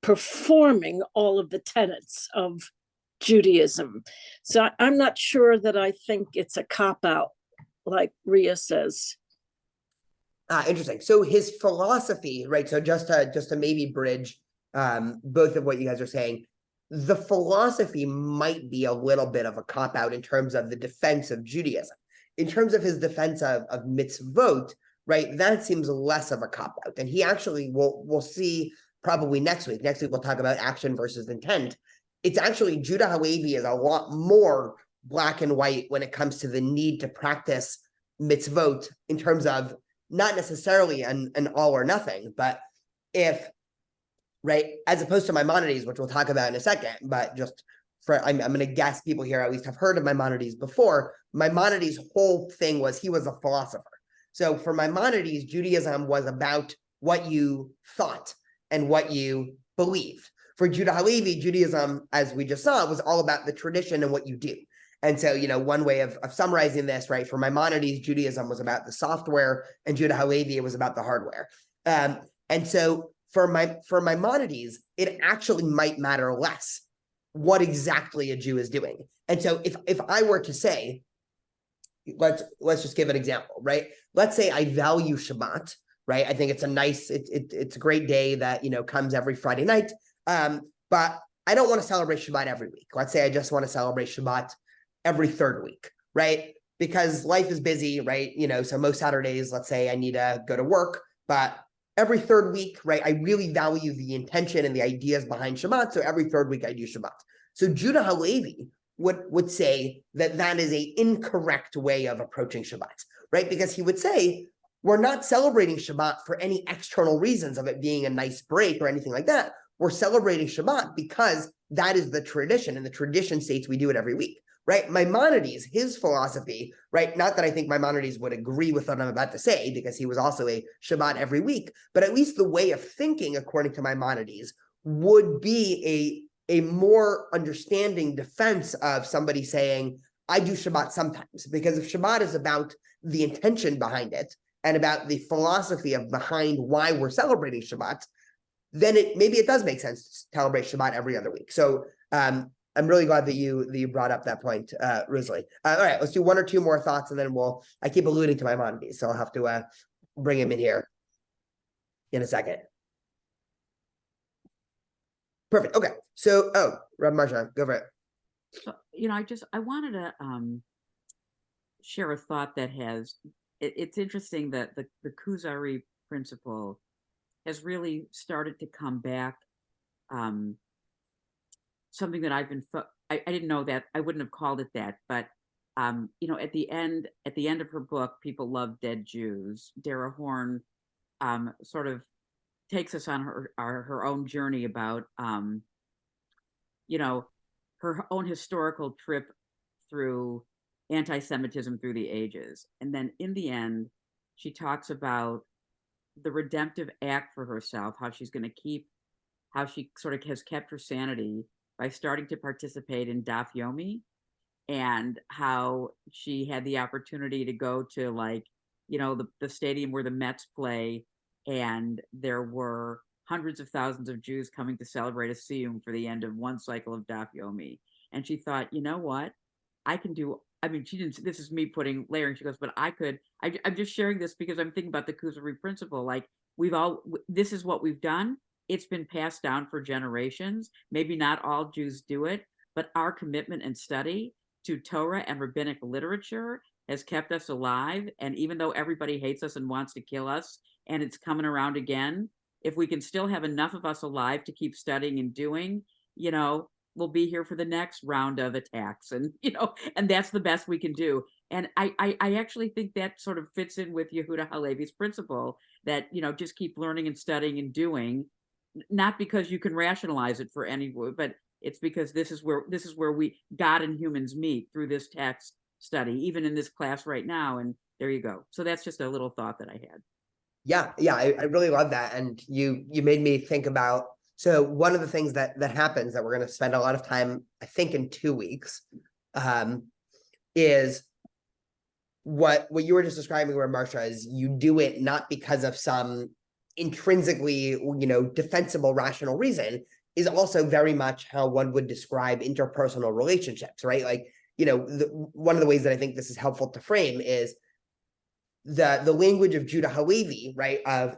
Speaker 4: performing all of the tenets of Judaism. So I'm not sure that I think it's a cop-out, like Rhea says.
Speaker 2: Interesting. So his philosophy, right? So just to maybe bridge both of what you guys are saying, the philosophy might be a little bit of a cop-out in terms of the defense of Judaism. In terms of his defense of mitzvot, right? That seems less of a cop-out. And he actually, we'll see probably next week. Next week, we'll talk about action versus intent. It's actually, Judah Halevi is a lot more black and white when it comes to the need to practice mitzvot in terms of not necessarily an all or nothing, but if, right, as opposed to Maimonides, which we'll talk about in a second, but just for, I'm going to guess people here at least have heard of Maimonides before. Maimonides' whole thing was he was a philosopher. So for Maimonides, Judaism was about what you thought and what you believed. For Judah Halevi, Judaism, as we just saw, was all about the tradition and what you do. And so, one way of summarizing this, right, for Maimonides, Judaism was about the software, and Judah Halevi, it was about the hardware. And so for Maimonides, it actually might matter less what exactly a Jew is doing. And so if I were to say, let's just give an example, right? Let's say I value Shabbat, right? I think it's a nice, it's a great day that, comes every Friday night. But I don't want to celebrate Shabbat every week. Let's say I just want to celebrate Shabbat every third week, right? Because life is busy, right? So most Saturdays, let's say I need to go to work, but every third week, right? I really value the intention and the ideas behind Shabbat. So every third week I do Shabbat. So Judah Halevi would say that is an incorrect way of approaching Shabbat, right? Because he would say, we're not celebrating Shabbat for any external reasons of it being a nice break or anything like that. We're celebrating Shabbat because that is the tradition, and the tradition states we do it every week, right? Maimonides, his philosophy, right? Not that I think Maimonides would agree with what I'm about to say, because he was also a Shabbat every week, but at least the way of thinking, according to Maimonides, would be a more understanding defense of somebody saying, I do Shabbat sometimes, because if Shabbat is about the intention behind it and about the philosophy of behind why we're celebrating Shabbat, then maybe it does make sense to celebrate Shabbat every other week. So I'm really glad that you brought up that point, Rosalie. All right, let's do one or two more thoughts, and then I keep alluding to Maimonides, so I'll have to bring him in here in a second. Perfect. Okay. So, Rabbi Marsha, go for it.
Speaker 1: So, I wanted to share a thought that it's interesting that the Kuzari principle has really started to come back. Something that I've been, I didn't know that, I wouldn't have called it that, but at the end of her book, People Love Dead Jews, Dara Horn sort of takes us on her own journey about her own historical trip through anti-Semitism through the ages. And then in the end, she talks about the redemptive act for herself, how she sort of has kept her sanity by starting to participate in Daf Yomi, and how she had the opportunity to go to like the stadium where the Mets play, and there were hundreds of thousands of Jews coming to celebrate a siyum for the end of one cycle of Daf Yomi. And she thought, you know what? I can do, I mean, she didn't, this is me putting layering. She goes, but I'm just sharing this because I'm thinking about the Kuzari principle. Like, this is what we've done. It's been passed down for generations. Maybe not all Jews do it, but our commitment and study to Torah and rabbinic literature has kept us alive. And even though everybody hates us and wants to kill us, and it's coming around again, if we can still have enough of us alive to keep studying and doing, we'll be here for the next round of attacks. And, and that's the best we can do. And I actually think that sort of fits in with Yehuda Halevi's principle that, just keep learning and studying and doing, not because you can rationalize it for anyone, but it's because this is where God and humans meet through this text study, even in this class right now. And there you go. So that's just a little thought that I had.
Speaker 2: Yeah, I really love that. And you made me think about, so one of the things that happens that we're going to spend a lot of time, I think in 2 weeks, is what you were just describing, where Marsha is, you do it not because of some intrinsically, defensible rational reason, is also very much how one would describe interpersonal relationships, right? Like, one of the ways that I think this is helpful to frame is the language of Judah Halevi, right? Of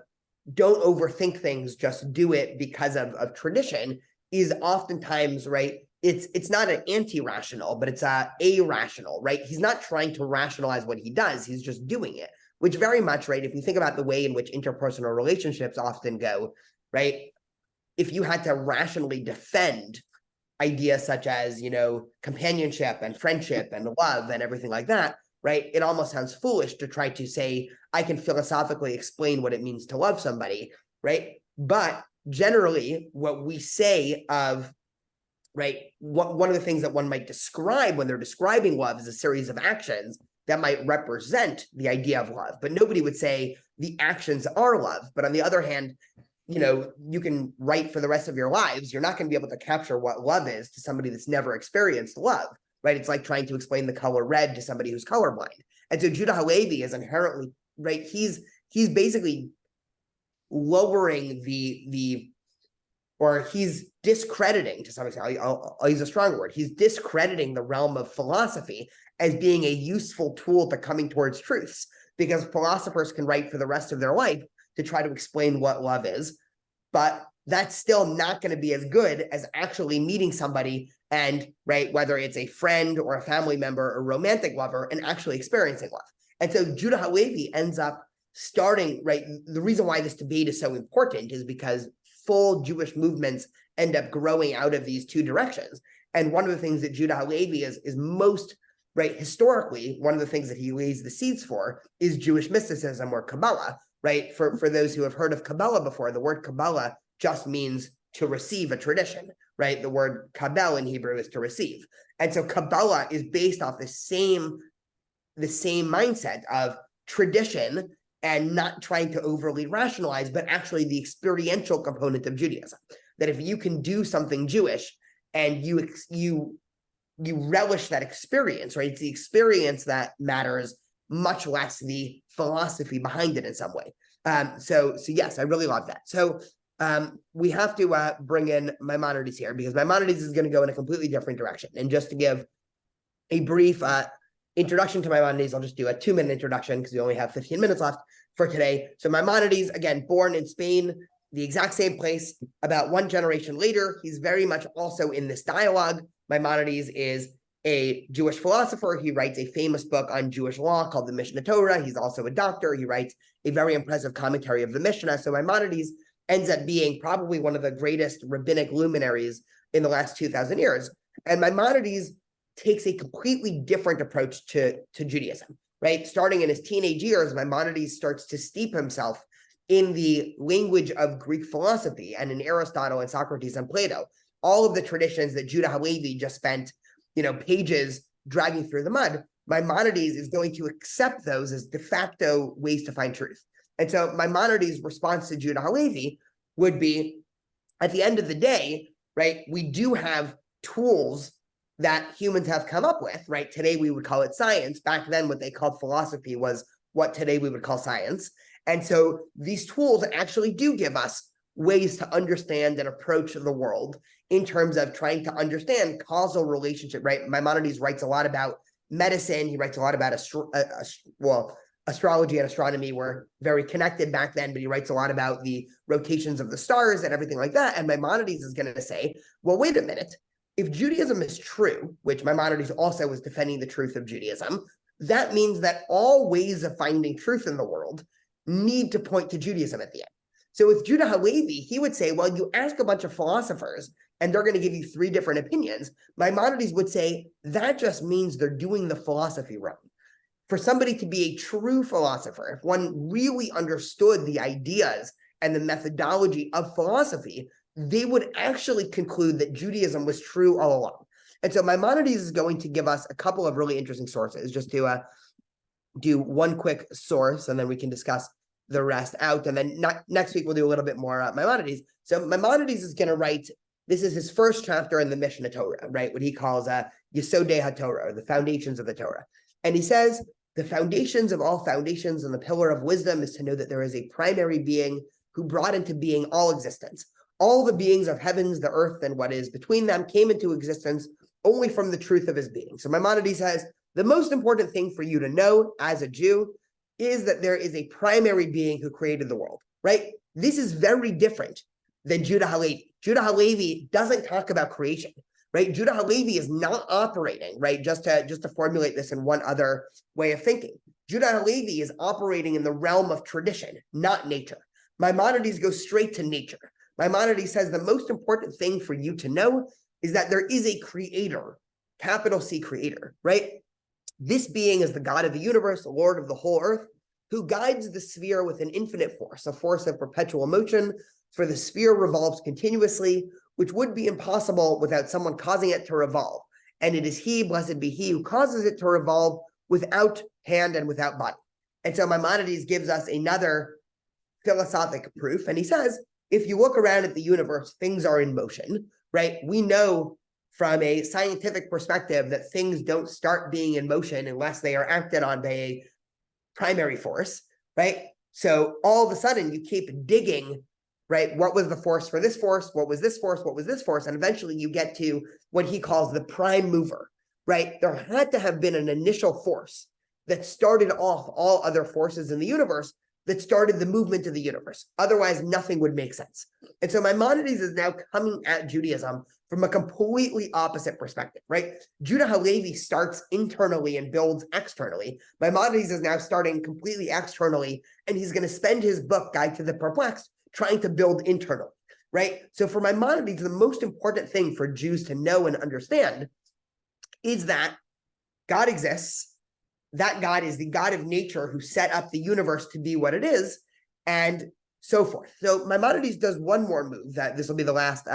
Speaker 2: don't overthink things, just do it because of tradition, is oftentimes, right? It's not an anti-rational, but it's a rational, right? He's not trying to rationalize what he does. He's just doing it, which very much, right? If you think about the way in which interpersonal relationships often go, right? If you had to rationally defend ideas such as, companionship and friendship and love and everything like that, right? It almost sounds foolish to try to say, I can philosophically explain what it means to love somebody, right? But generally, what we say of, right, one of the things that one might describe when they're describing love is a series of actions that might represent the idea of love. But nobody would say the actions are love. But on the other hand, you can write for the rest of your lives. You're not going to be able to capture what love is to somebody that's never experienced love, right? It's like trying to explain the color red to somebody who's colorblind. And so Judah Halevi is inherently, right? He's basically lowering or he's discrediting, to some extent, I'll use a strong word, he's discrediting the realm of philosophy as being a useful tool to coming towards truths, because philosophers can write for the rest of their life to try to explain what love is, but that's still not going to be as good as actually meeting somebody and, right, whether it's a friend or a family member or romantic lover, and actually experiencing love. And so Judah Halevi ends up starting, right, the reason why this debate is so important is because full Jewish movements end up growing out of these two directions. And one of the things that Judah Halevi is most, right, historically, one of the things that he lays the seeds for is Jewish mysticism or Kabbalah, right? For those who have heard of Kabbalah before, the word Kabbalah just means to receive a tradition, right? The word kabel in Hebrew is to receive. And so Kabbalah is based off the same mindset of tradition and not trying to overly rationalize, but actually the experiential component of Judaism. That if you can do something Jewish and you relish that experience, right? It's the experience that matters, much less the philosophy behind it in some way. So yes, I really love that. So we have to bring in Maimonides here, because Maimonides is going to go in a completely different direction. And just to give a brief introduction to Maimonides, I'll just do a 2-minute introduction because we only have 15 minutes left for today. So Maimonides, again, born in Spain, the exact same place, about one generation later. He's very much also in this dialogue. Maimonides is a Jewish philosopher. He writes a famous book on Jewish law called the Mishnah Torah. He's also a doctor. He writes a very impressive commentary of the Mishnah. So Maimonides ends up being probably one of the greatest rabbinic luminaries in the last 2,000 years. And Maimonides takes a completely different approach to Judaism, right? Starting in his teenage years, Maimonides starts to steep himself in the language of Greek philosophy and in Aristotle and Socrates and Plato, all of the traditions that Judah Halevi just spent, pages dragging through the mud. Maimonides is going to accept those as de facto ways to find truth. And so Maimonides' response to Judah Halevi would be, at the end of the day, right, we do have tools that humans have come up with, right? Today we would call it science. Back then, what they called philosophy was what today we would call science. And so these tools actually do give us ways to understand and approach the world in terms of trying to understand causal relationship, right? Maimonides writes a lot about medicine. He writes a lot about astrology and astronomy were very connected back then, but he writes a lot about the rotations of the stars and everything like that. And Maimonides is going to say, well, wait a minute. If Judaism is true, which Maimonides also was defending the truth of Judaism, that means that all ways of finding truth in the world need to point to Judaism at the end. So with Judah Halevi, he would say, well, you ask a bunch of philosophers and they're going to give you 3 different opinions. Maimonides would say that just means they're doing the philosophy wrong. For somebody to be a true philosopher, if one really understood the ideas and the methodology of philosophy, they would actually conclude that Judaism was true all along. And so Maimonides is going to give us a couple of really interesting sources, just to do one quick source, and then we can discuss the rest out. And then next week, we'll do a little bit more Maimonides. So Maimonides is going to write, this is his first chapter in the Mishnah Torah, right? What he calls Yesodei HaTorah, or the foundations of the Torah. And he says, the foundations of all foundations and the pillar of wisdom is to know that there is a primary being who brought into being all existence. All the beings of heavens, the earth, and what is between them came into existence only from the truth of his being. So Maimonides says, the most important thing for you to know as a Jew is that there is a primary being who created the world, right? This is very different than Judah Halevi. Judah Halevi doesn't talk about creation, right? Judah Halevi is not operating, right? Just to formulate this in one other way of thinking. Judah Halevi is operating in the realm of tradition, not nature. Maimonides goes straight to nature. Maimonides says the most important thing for you to know is that there is a creator, capital C creator, right? This being is the God of the universe, the Lord of the whole earth, who guides the sphere with an infinite force, a force of perpetual motion, for the sphere revolves continuously, which would be impossible without someone causing it to revolve. And it is he, blessed be he, who causes it to revolve without hand and without body. And so Maimonides gives us another philosophic proof. And he says, if you look around at the universe, things are in motion, right? We know from a scientific perspective that things don't start being in motion unless they are acted on by a primary force, right? So all of a sudden you keep digging, right? What was the force for this force? What was this force? What was this force? And eventually you get to what he calls the prime mover, right? There had to have been an initial force that started off all other forces in the universe, that started the movement of the universe. Otherwise, nothing would make sense. And so Maimonides is now coming at Judaism from a completely opposite perspective, right? Judah Halevi starts internally and builds externally. Maimonides is now starting completely externally, and he's going to spend his book, Guide to the Perplexed, trying to build internally, right? So for Maimonides, the most important thing for Jews to know and understand is that God exists. That God is the God of nature who set up the universe to be what it is, and so forth. So Maimonides does one more move, that this will be the last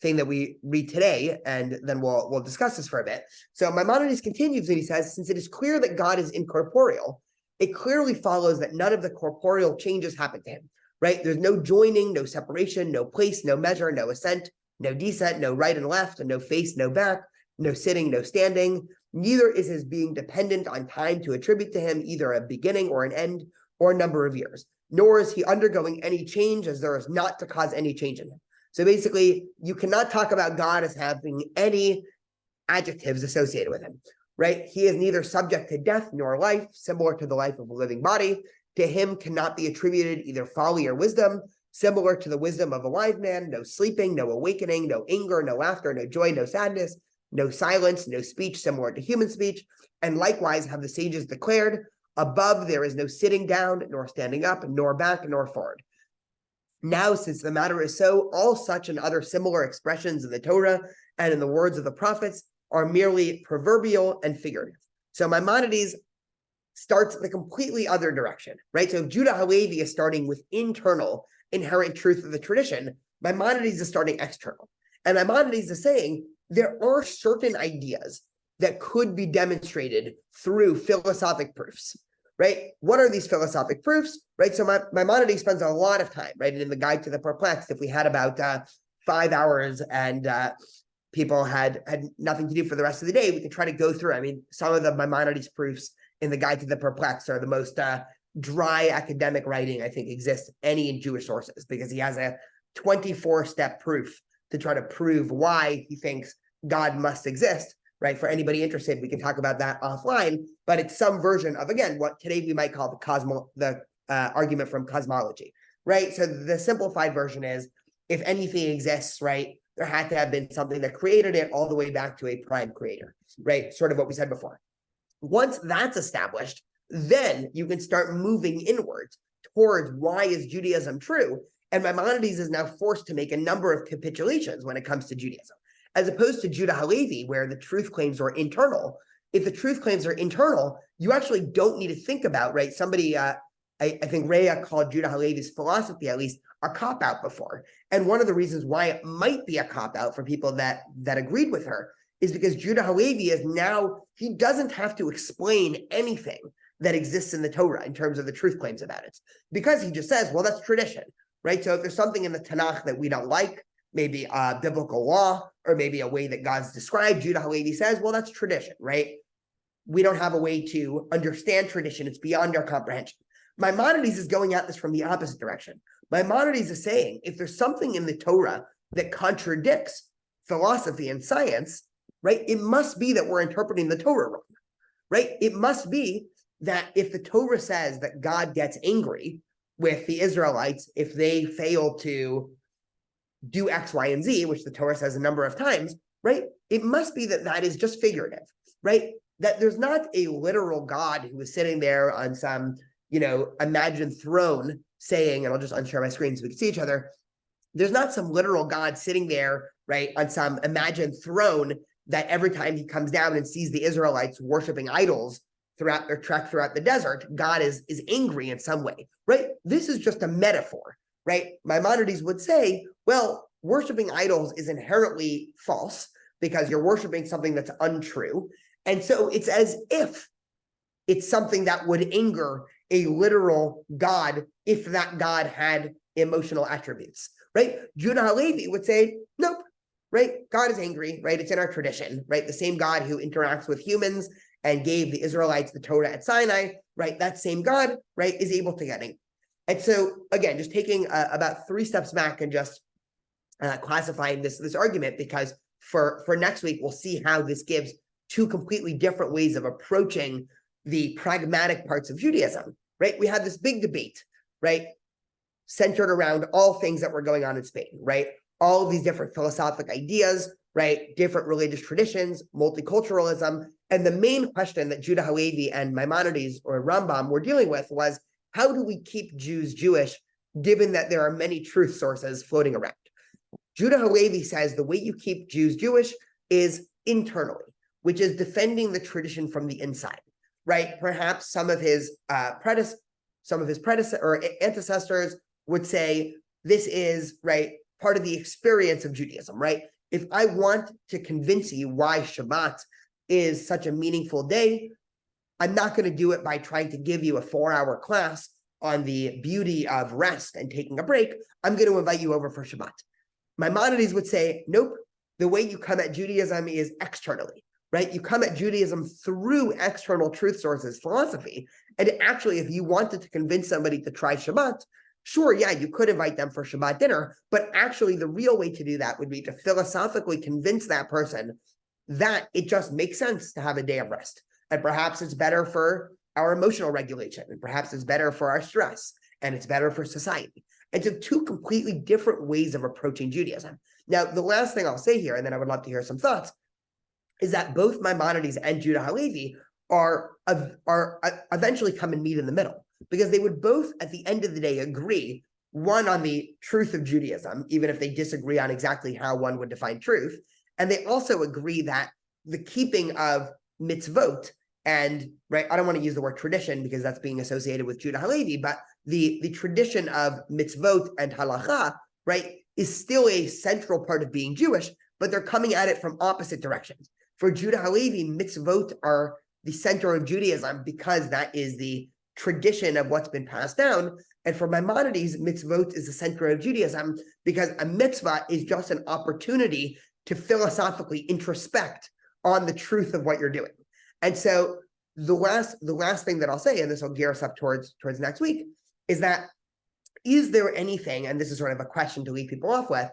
Speaker 2: thing that we read today, and then we'll discuss this for a bit. So Maimonides continues and he says, since it is clear that God is incorporeal, it clearly follows that none of the corporeal changes happen to him, right? There's no joining, no separation, no place, no measure, no ascent, no descent, no right and left, and no face, no back, no sitting, no standing. Neither is his being dependent on time to attribute to him either a beginning or an end or a number of years, nor is he undergoing any change, as there is not to cause any change in him. So basically, you cannot talk about God as having any adjectives associated with him, right? He is neither subject to death nor life, similar to the life of a living body. To him cannot be attributed either folly or wisdom, similar to the wisdom of a wise man. No sleeping, no awakening, no anger, no laughter, no joy, no sadness, no silence, no speech similar to human speech. And likewise have the sages declared, above there is no sitting down, nor standing up, nor back, nor forward. Now, since the matter is so, all such and other similar expressions in the Torah and in the words of the prophets are merely proverbial and figurative. So Maimonides starts the completely other direction, right? So if Judah Halevi is starting with internal inherent truth of the tradition, Maimonides is starting external. And Maimonides is saying, there are certain ideas that could be demonstrated through philosophic proofs, right? What are these philosophic proofs, right? So Maimonides spends a lot of time, right? And in the Guide to the Perplexed, if we had about 5 hours and people had nothing to do for the rest of the day, we could try to go through. I mean, some of the Maimonides proofs in the Guide to the Perplexed are the most dry academic writing I think exists any in Jewish sources, because he has a 24-step proof to try to prove why he thinks God must exist, right? For anybody interested, we can talk about that offline, but it's some version of, again, what today we might call the argument from cosmology, right? So the simplified version is, if anything exists, right, there had to have been something that created it all the way back to a prime creator, right? Sort of what we said before. Once that's established, then you can start moving inwards towards why is Judaism true? And Maimonides is now forced to make a number of capitulations when it comes to Judaism, as opposed to Judah Halevi, where the truth claims are internal. If the truth claims are internal, you actually don't need to think about, right? Somebody, I think Rhea called Judah Halevi's philosophy, at least, a cop-out before. And one of the reasons why it might be a cop-out for people that agreed with her is because Judah Halevi is now, he doesn't have to explain anything that exists in the Torah in terms of the truth claims about it, because he just says, well, that's tradition, right? So if there's something in the Tanakh that we don't like, maybe a biblical law, or maybe a way that God's described, Judah Halevi says, well, that's tradition, right? We don't have a way to understand tradition. It's beyond our comprehension. Maimonides is going at this from the opposite direction. Maimonides is saying, if there's something in the Torah that contradicts philosophy and science, right, it must be that we're interpreting the Torah wrong, right? It must be that if the Torah says that God gets angry with the Israelites if they fail to do X, Y, and Z, which the Torah says a number of times, right? It must be that that is just figurative, right? That there's not a literal God who is sitting there on some, imagined throne saying, and I'll just unshare my screen so we can see each other. There's not some literal God sitting there, right, on some imagined throne that every time he comes down and sees the Israelites worshiping idols throughout their trek throughout the desert, God is angry in some way, right? This is just a metaphor, right? Maimonides would say, well, worshiping idols is inherently false because you're worshiping something that's untrue. And so it's as if it's something that would anger a literal God if that God had emotional attributes, right? Judah Halevi would say, nope, right? God is angry, right? It's in our tradition, right? The same God who interacts with humans and gave the Israelites the Torah at Sinai, right? That same God, right, is able to get angry. And so, again, just taking about 3 steps back and just classifying this argument, because for next week, we'll see how this gives 2 completely different ways of approaching the pragmatic parts of Judaism, right? We had this big debate, right, centered around all things that were going on in Spain, right? All of these different philosophical ideas, right? Different religious traditions, multiculturalism. And the main question that Judah Halevi and Maimonides or Rambam were dealing with was, how do we keep Jews Jewish, given that there are many truth sources floating around? Judah Halevi says the way you keep Jews Jewish is internally, which is defending the tradition from the inside, right? Perhaps some of his predecessors or ancestors would say this is, right, part of the experience of Judaism, right? If I want to convince you why Shabbat is such a meaningful day, I'm not going to do it by trying to give you a 4-hour class on the beauty of rest and taking a break. I'm going to invite you over for Shabbat. Maimonides would say, nope, the way you come at Judaism is externally, right? You come at Judaism through external truth sources, philosophy. And actually, if you wanted to convince somebody to try Shabbat, sure, yeah, you could invite them for Shabbat dinner, but actually the real way to do that would be to philosophically convince that person that it just makes sense to have a day of rest. And perhaps it's better for our emotional regulation, and perhaps it's better for our stress, and it's better for society. And so 2 completely different ways of approaching Judaism. Now, the last thing I'll say here, and then I would love to hear some thoughts, is that both Maimonides and Judah Halevi are eventually come and meet in the middle, because they would both, at the end of the day, agree, one, on the truth of Judaism, even if they disagree on exactly how one would define truth. And they also agree that the keeping of mitzvot, and, right, I don't want to use the word tradition because that's being associated with Judah Halevi, but the tradition of mitzvot and halacha, right, is still a central part of being Jewish, but they're coming at it from opposite directions. For Judah Halevi, mitzvot are the center of Judaism because that is the tradition of what's been passed down. And for Maimonides, mitzvot is the center of Judaism because a mitzvah is just an opportunity to philosophically introspect on the truth of what you're doing. And so the last thing that I'll say, and this will gear us up towards next week, is that, is there anything, and this is sort of a question to leave people off with,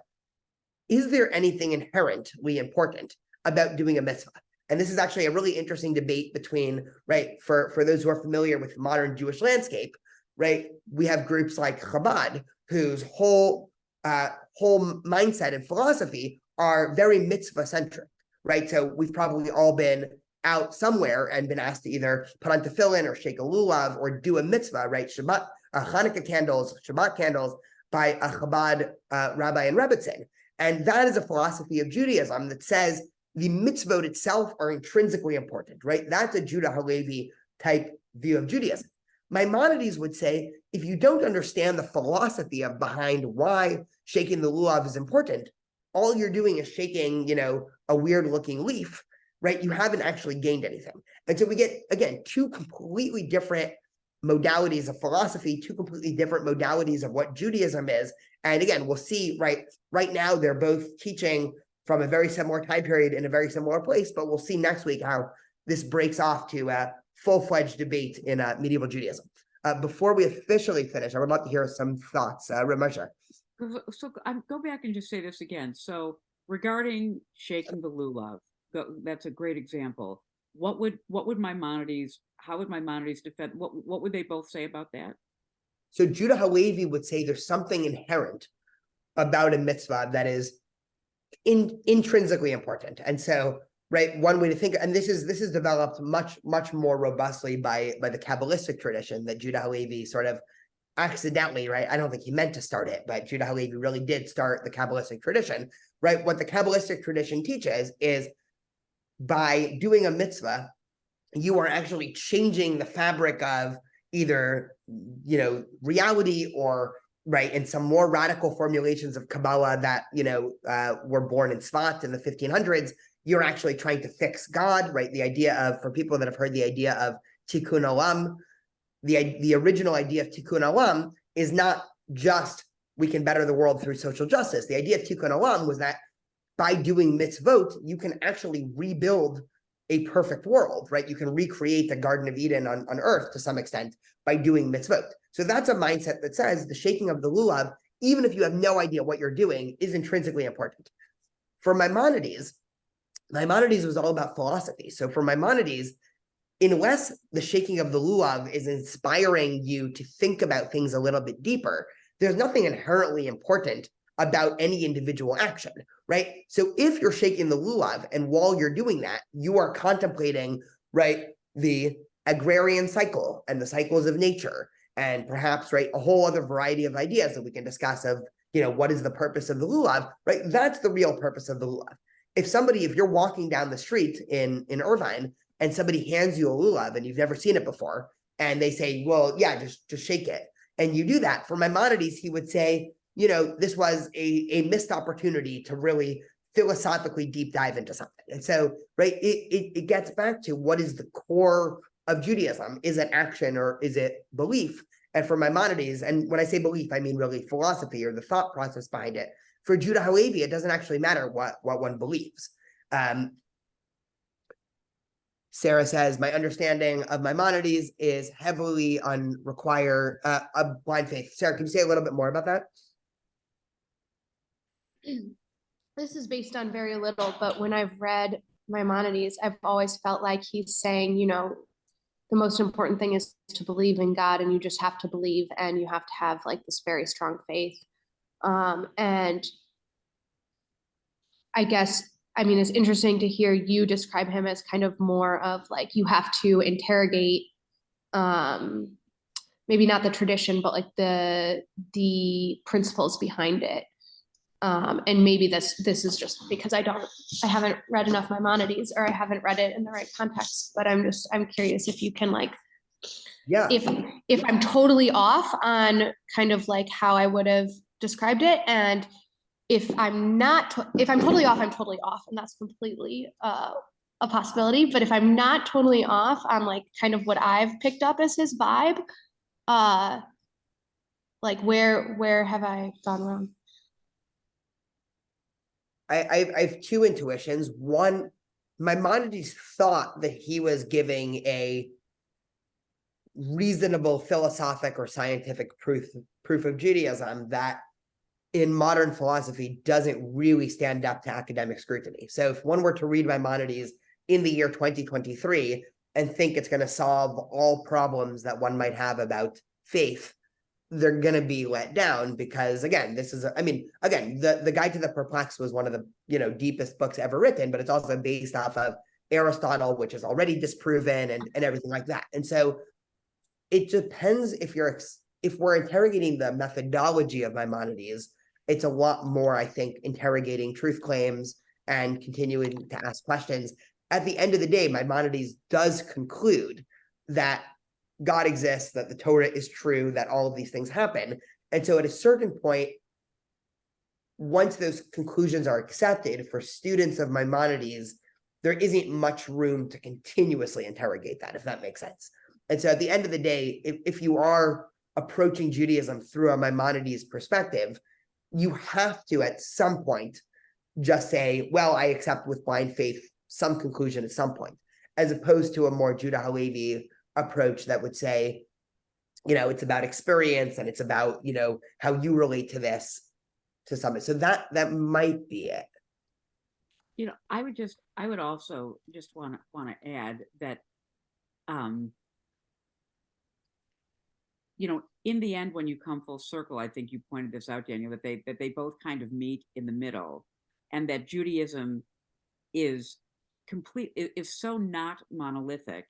Speaker 2: is there anything inherently important about doing a mitzvah? And this is actually a really interesting debate between, right, for those who are familiar with modern Jewish landscape, right, we have groups like Chabad, whose whole mindset and philosophy are very mitzvah-centric, right? So we've probably all been out somewhere and been asked to either put on tefillin or shake a lulav or do a mitzvah, right? Shabbat, Hanukkah candles, Shabbat candles by a Chabad rabbi and rebbitzin. And that is a philosophy of Judaism that says the mitzvot itself are intrinsically important, right? That's a Judah Halevi type view of Judaism. Maimonides would say, if you don't understand the philosophy of behind why shaking the lulav is important, all you're doing is shaking, a weird looking leaf, right? You haven't actually gained anything. And so we get, again, two completely different modalities of philosophy, two completely different modalities of what Judaism is. And again, we'll see, right now, they're both teaching from a very similar time period in a very similar place, but we'll see next week how this breaks off to a full-fledged debate in medieval Judaism. Before we officially finish, I would love to hear some thoughts. Ramesha.
Speaker 1: So go back and just say this again. So regarding shaking the lulav, that's a great example. How would Maimonides defend, what would they both say about that?
Speaker 2: So Judah Halevi would say there's something inherent about a mitzvah that is intrinsically important. And so, right, one way to think, and this is developed much more robustly by the Kabbalistic tradition that Judah Halevi sort of accidentally, right? I don't think he meant to start it, but Judah Halevi really did start the Kabbalistic tradition, right? What the Kabbalistic tradition teaches is by doing a mitzvah, you are actually changing the fabric of either, reality or, right, in some more radical formulations of Kabbalah that, were born in Tzfat in the 1500s, you're actually trying to fix God, right? The idea of, for people that have heard the idea of tikkun olam, the original idea of tikkun olam is not just we can better the world through social justice. The idea of tikkun olam was that by doing mitzvot, you can actually rebuild a perfect world, right? You can recreate the Garden of Eden on earth to some extent by doing mitzvot. So that's a mindset that says the shaking of the lulav, even if you have no idea what you're doing, is intrinsically important. For Maimonides was all about philosophy. So for Maimonides, unless the shaking of the lulav is inspiring you to think about things a little bit deeper, there's nothing inherently important about any individual action, right? So if you're shaking the lulav and while you're doing that, you are contemplating, right, the agrarian cycle and the cycles of nature, and perhaps, right, a whole other variety of ideas that we can discuss of, what is the purpose of the lulav, right? That's the real purpose of the lulav. If you're walking down the street in Irvine and somebody hands you a lulav and you've never seen it before, and they say, well, yeah, just shake it. And you do that. For Maimonides, he would say, this was a missed opportunity to really philosophically deep dive into something. And so, right, it gets back to what is the core of Judaism? Is it action or is it belief? And for Maimonides, and when I say belief, I mean really philosophy or the thought process behind it. For Judah Halevi, it doesn't actually matter what one believes. Sarah says, my understanding of Maimonides is heavily on require a blind faith. Sarah, can you say a little bit more about that?
Speaker 5: This is based on very little, but when I've read Maimonides, I've always felt like he's saying, the most important thing is to believe in God, and you just have to believe, and you have to have like this very strong faith. And I guess, it's interesting to hear you describe him as kind of more of like, you have to interrogate, maybe not the tradition, but like the principles behind it. And maybe this is just because I haven't read enough Maimonides, or I haven't read it in the right context, but I'm curious if you can
Speaker 2: Yeah.
Speaker 5: If I'm totally off on kind of like how I would have described it. And if I'm totally off, I'm totally off. And that's completely a possibility. But if I'm not totally off on like kind of what I've picked up as his vibe, like where have I gone wrong?
Speaker 2: I have two intuitions. One, Maimonides thought that he was giving a reasonable philosophic or scientific proof of Judaism that in modern philosophy doesn't really stand up to academic scrutiny. So if one were to read Maimonides in the year 2023 and think it's going to solve all problems that one might have about faith, they're going to be let down, because again, this is, the Guide to the Perplexed was one of the, deepest books ever written, but it's also based off of Aristotle, which is already disproven and everything like that. And so it depends if we're interrogating the methodology of Maimonides, it's a lot more, I think, interrogating truth claims and continuing to ask questions. At the end of the day, Maimonides does conclude that God exists, that the Torah is true, that all of these things happen. And so at a certain point, once those conclusions are accepted, for students of Maimonides, there isn't much room to continuously interrogate that, if that makes sense. And so at the end of the day, if you are approaching Judaism through a Maimonides perspective, you have to at some point just say, well, I accept with blind faith some conclusion at some point, as opposed to a more Judah Halevi approach that would say, it's about experience and it's about, how you relate to this to something. So that might be it.
Speaker 1: I would also just want to add that, in the end, when you come full circle, I think you pointed this out, Daniel, that they both kind of meet in the middle, and that Judaism is so not monolithic.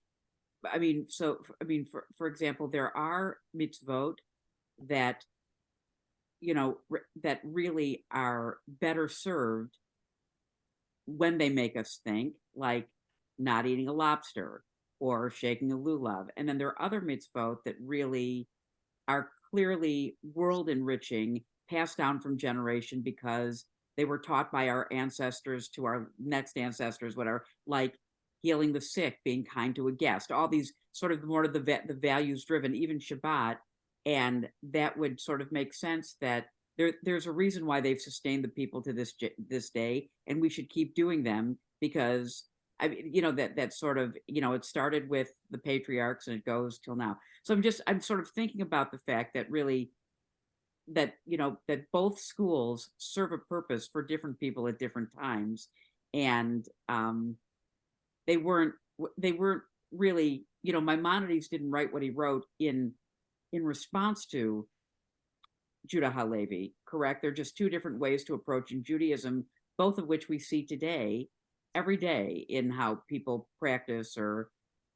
Speaker 1: For example, there are mitzvot that, that really are better served when they make us think, like not eating a lobster or shaking a lulav. And then there are other mitzvot that really are clearly world enriching, passed down from generation because they were taught by our ancestors to our next ancestors, whatever, like healing the sick, being kind to a guest, all these sort of more of the values driven, even Shabbat. And that would sort of make sense that there's a reason why they've sustained the people to this day, and we should keep doing them, because that sort of, it started with the patriarchs and it goes till now. So I'm sort of thinking about the fact that really that both schools serve a purpose for different people at different times, and they weren't really, Maimonides didn't write what he wrote in response to Judah Halevi, correct? They're just two different ways to approaching Judaism, both of which we see today, every day, in how people practice or,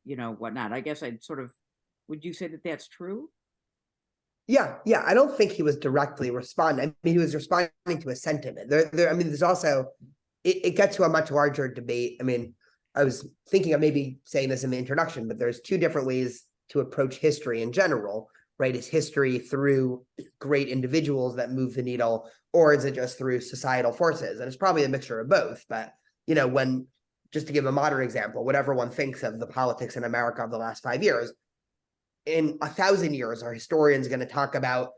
Speaker 1: whatnot. I guess would you say that that's true?
Speaker 2: Yeah. I don't think he was directly responding. He was responding to a sentiment. There's also, it gets to a much larger debate. I was thinking of maybe saying this in the introduction, but there's two different ways to approach history in general, right? Is history through great individuals that move the needle, or is it just through societal forces? And it's probably a mixture of both. But, just to give a modern example, whatever one thinks of the politics in America of the last 5 years, in 1,000 years, are historians going to talk about,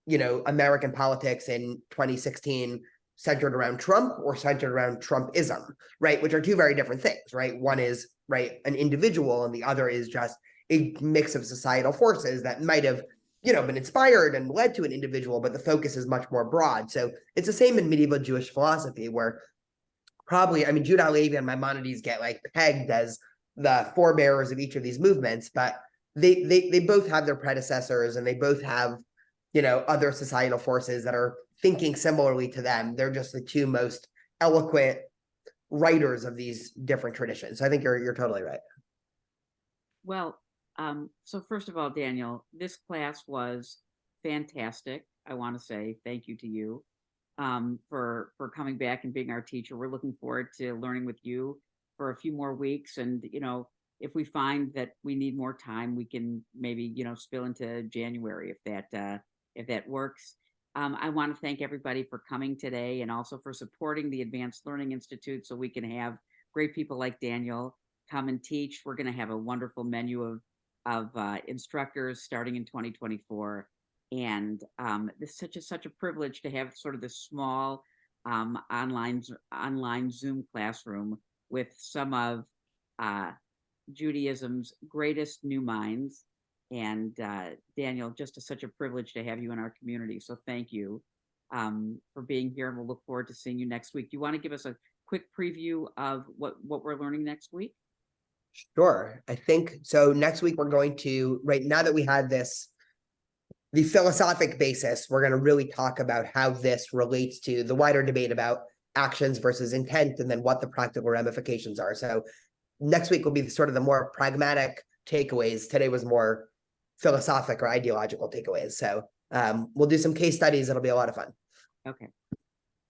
Speaker 2: American politics in 2016 centered around Trump or centered around Trumpism, right? Which are two very different things, right? One is, right, an individual, and the other is just a mix of societal forces that might have, been inspired and led to an individual, but the focus is much more broad. So it's the same in medieval Jewish philosophy, where probably, Judah Halevi and Maimonides get like pegged as the forebearers of each of these movements, but they both have their predecessors, and they both have, other societal forces that are thinking similarly to them. They're just the two most eloquent writers of these different traditions. So I think you're totally right.
Speaker 1: Well, so first of all, Daniel, this class was fantastic. I want to say thank you to you for coming back and being our teacher. We're looking forward to learning with you for a few more weeks. And, if we find that we need more time, we can maybe, spill into January if that works. I want to thank everybody for coming today, and also for supporting the Advanced Learning Institute, so we can have great people like Daniel come and teach. We're going to have a wonderful menu of instructors starting in 2024. And this is such a privilege to have sort of this small online Zoom classroom with some of Judaism's greatest new minds. And Daniel, just such a privilege to have you in our community. So thank you for being here, and we'll look forward to seeing you next week. Do you want to give us a quick preview of what we're learning next week?
Speaker 2: Sure. I think so. Next week, we're going to, right now that we had the philosophic basis, we're going to really talk about how this relates to the wider debate about actions versus intent, and then what the practical ramifications are. So next week will be sort of the more pragmatic takeaways. Today was more philosophic or ideological takeaways. So we'll do some case studies. It'll be a lot of fun.
Speaker 1: Okay.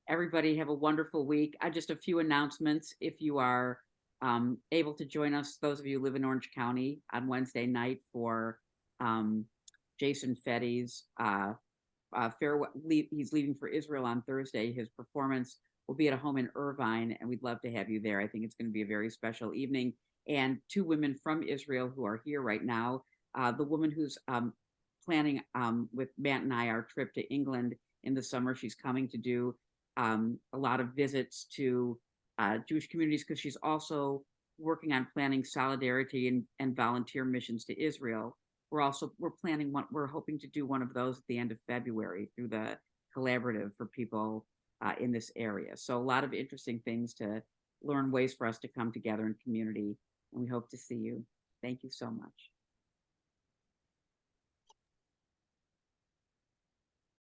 Speaker 1: Everybody have a wonderful week. Just a few announcements. If you are able to join us, those of you who live in Orange County, on Wednesday night for Jason Fetty's farewell. He's leaving for Israel on Thursday. His performance will be at a home in Irvine, and we'd love to have you there. I think it's going to be a very special evening. And two women from Israel who are here right now. The woman who's planning with Matt and I our trip to England in the summer. She's coming to do a lot of visits to Jewish communities, because she's also working on planning solidarity and volunteer missions to Israel. We're planning one. We're hoping to do one of those at the end of February through the collaborative for people in this area. So a lot of interesting things to learn, ways for us to come together in community, and we hope to see you. Thank you so much.